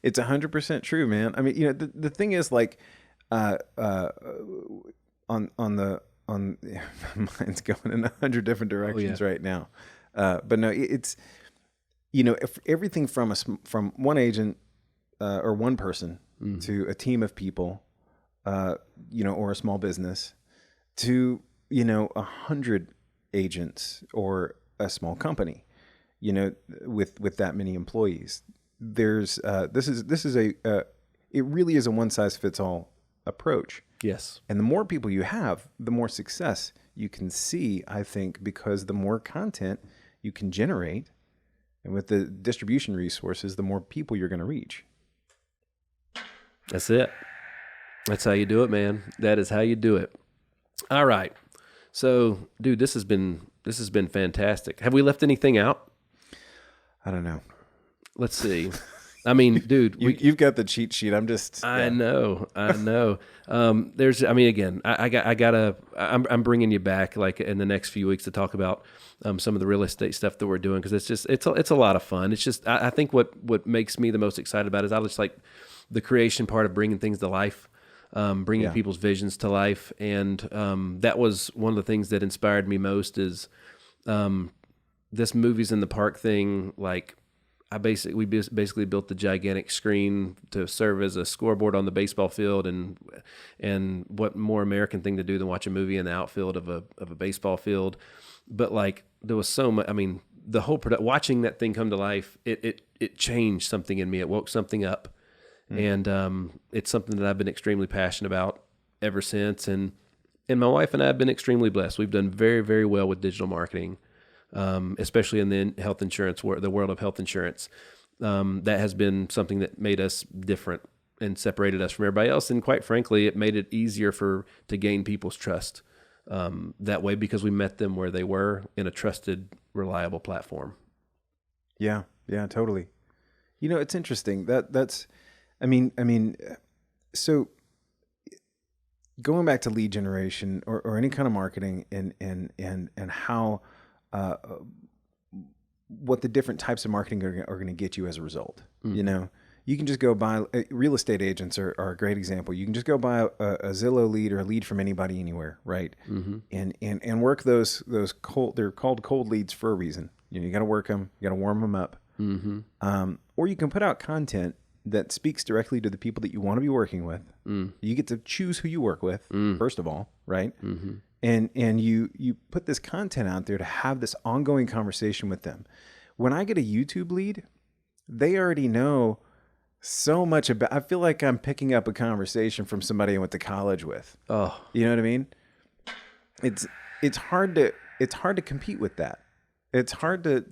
It's 100% true, man. I mean, you know, the thing is like, mine's going in 100 different directions right now. But no, it's, you know, if everything from one agent or one person to a team of people, you know, or a small business to, you know, 100 agents or a small company, you know, with that many employees. There's it really is a one size fits all approach. Yes. And the more people you have, the more success you can see, I think, because the more content you can generate, and with the distribution resources, the more people you're going to reach. That's it. That's how you do it, man. That is how you do it. All right. So, dude, this has been fantastic. Have we left anything out? I don't know. Let's see. I mean, dude, you've got the cheat sheet. I'm bringing you back like in the next few weeks to talk about some of the real estate stuff that we're doing. Cause it's a lot of fun. It's just, I think what makes me the most excited about is I just like the creation part of bringing things to life, bringing people's visions to life. And, that was one of the things that inspired me most is, this Movies in the Park thing. Like, we basically built the gigantic screen to serve as a scoreboard on the baseball field, and what more American thing to do than watch a movie in the outfield of a baseball field. But like there was so much. I mean, the whole watching that thing come to life, it changed something in me. It woke something up, and it's something that I've been extremely passionate about ever since. And my wife and I have been extremely blessed. We've done very, very well with digital marketing. Especially in the health insurance, the world of health insurance, that has been something that made us different and separated us from everybody else. And quite frankly, it made it easier to gain people's trust that way because we met them where they were in a trusted, reliable platform. Yeah, totally. You know, it's interesting so going back to lead generation or any kind of marketing and how. What the different types of marketing are going to get you as a result. You know, you can just go buy real estate agents are a great example. You can just go buy a Zillow lead or a lead from anybody anywhere. Right. And work those cold, they're called cold leads for a reason. You know, you got to work them, you got to warm them up. Or you can put out content that speaks directly to the people that you want to be working with. You get to choose who you work with first of all. Right. And you put this content out there to have this ongoing conversation with them. When I get a YouTube lead, they already know so much about. I feel like I'm picking up a conversation from somebody I went to college with. Oh, you know what I mean? It's hard to compete with that. It's hard to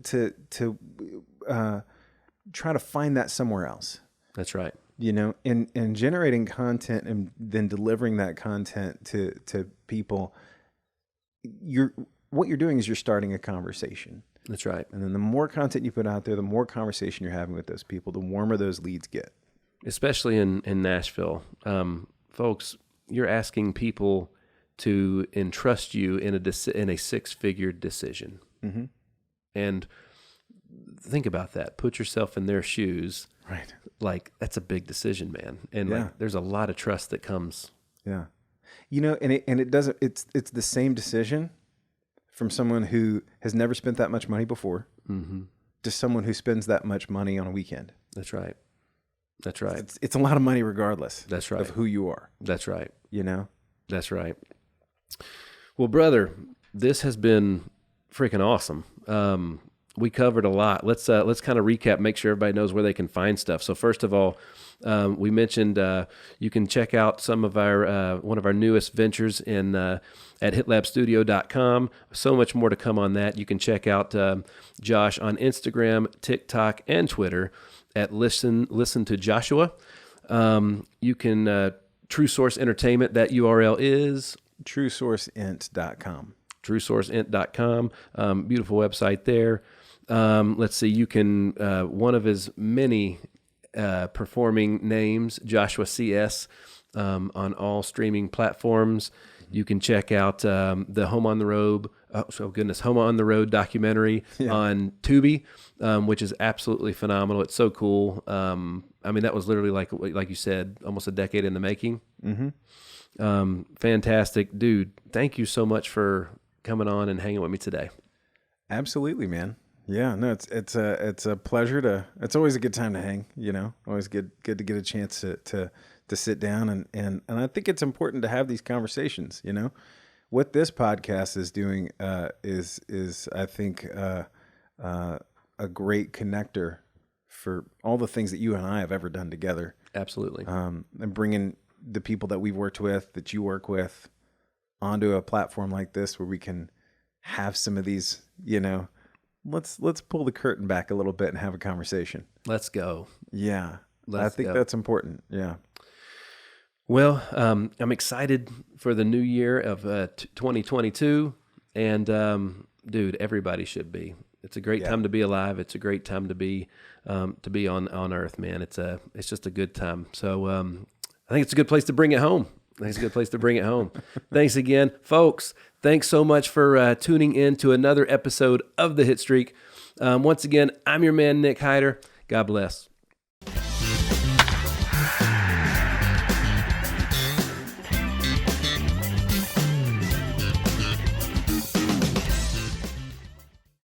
try to find that somewhere else. That's right. and generating content and then delivering that content to people, what you're doing is you're starting a conversation. That's right. And then the more content you put out there, the more conversation you're having with those people, the warmer those leads get. Especially in Nashville. Folks, you're asking people to entrust you in a six-figure decision. Mm-hmm. And think about that. Put yourself in their shoes. Right. Like, that's a big decision, man. And like, there's a lot of trust that comes. Yeah. It's the same decision from someone who has never spent that much money before to someone who spends that much money on a weekend. That's right. That's right. It's a lot of money regardless. That's right. Of who you are. That's right. That's right. Well, brother, this has been freaking awesome. We covered a lot. Let's kind of recap, make sure everybody knows where they can find stuff. So first of all, we mentioned you can check out some of our one of our newest ventures at hitlabstudio.com. So much more to come on that. You can check out Josh on Instagram, TikTok, and Twitter at Listen to Joshua. You can True Source Entertainment. That URL is TrueSourceInt.com. TrueSourceInt.com. Beautiful website there. Let's see. You can one of his many performing names, Joshua CS, on all streaming platforms. You can check out the Home on the Road documentary on Tubi, which is absolutely phenomenal. It's so cool. I mean, that was literally like you said, almost a decade in the making. Mm-hmm. Fantastic, dude. Thank you so much for coming on and hanging with me today. Absolutely, man. Yeah, no, it's a pleasure it's always a good time to hang, always good to get a chance to sit down and I think it's important to have these conversations, What this podcast is doing is I think a great connector for all the things that you and I have ever done together. Absolutely. And bringing the people that we've worked with, that you work with, onto a platform like this where we can have some of these, let's pull the curtain back a little bit and have a conversation. Let's go. Yeah. I think that's important. Yeah. Well, I'm excited for the new year of 2022, and dude, everybody should be. It's a great time to be alive. It's a great time to be on Earth, man. It's just a good time. So I think it's a good place to bring it home. Thanks again, folks. Thanks so much for tuning in to another episode of the Hit Streak. Once again, I'm your man, Nick Hyder. God bless.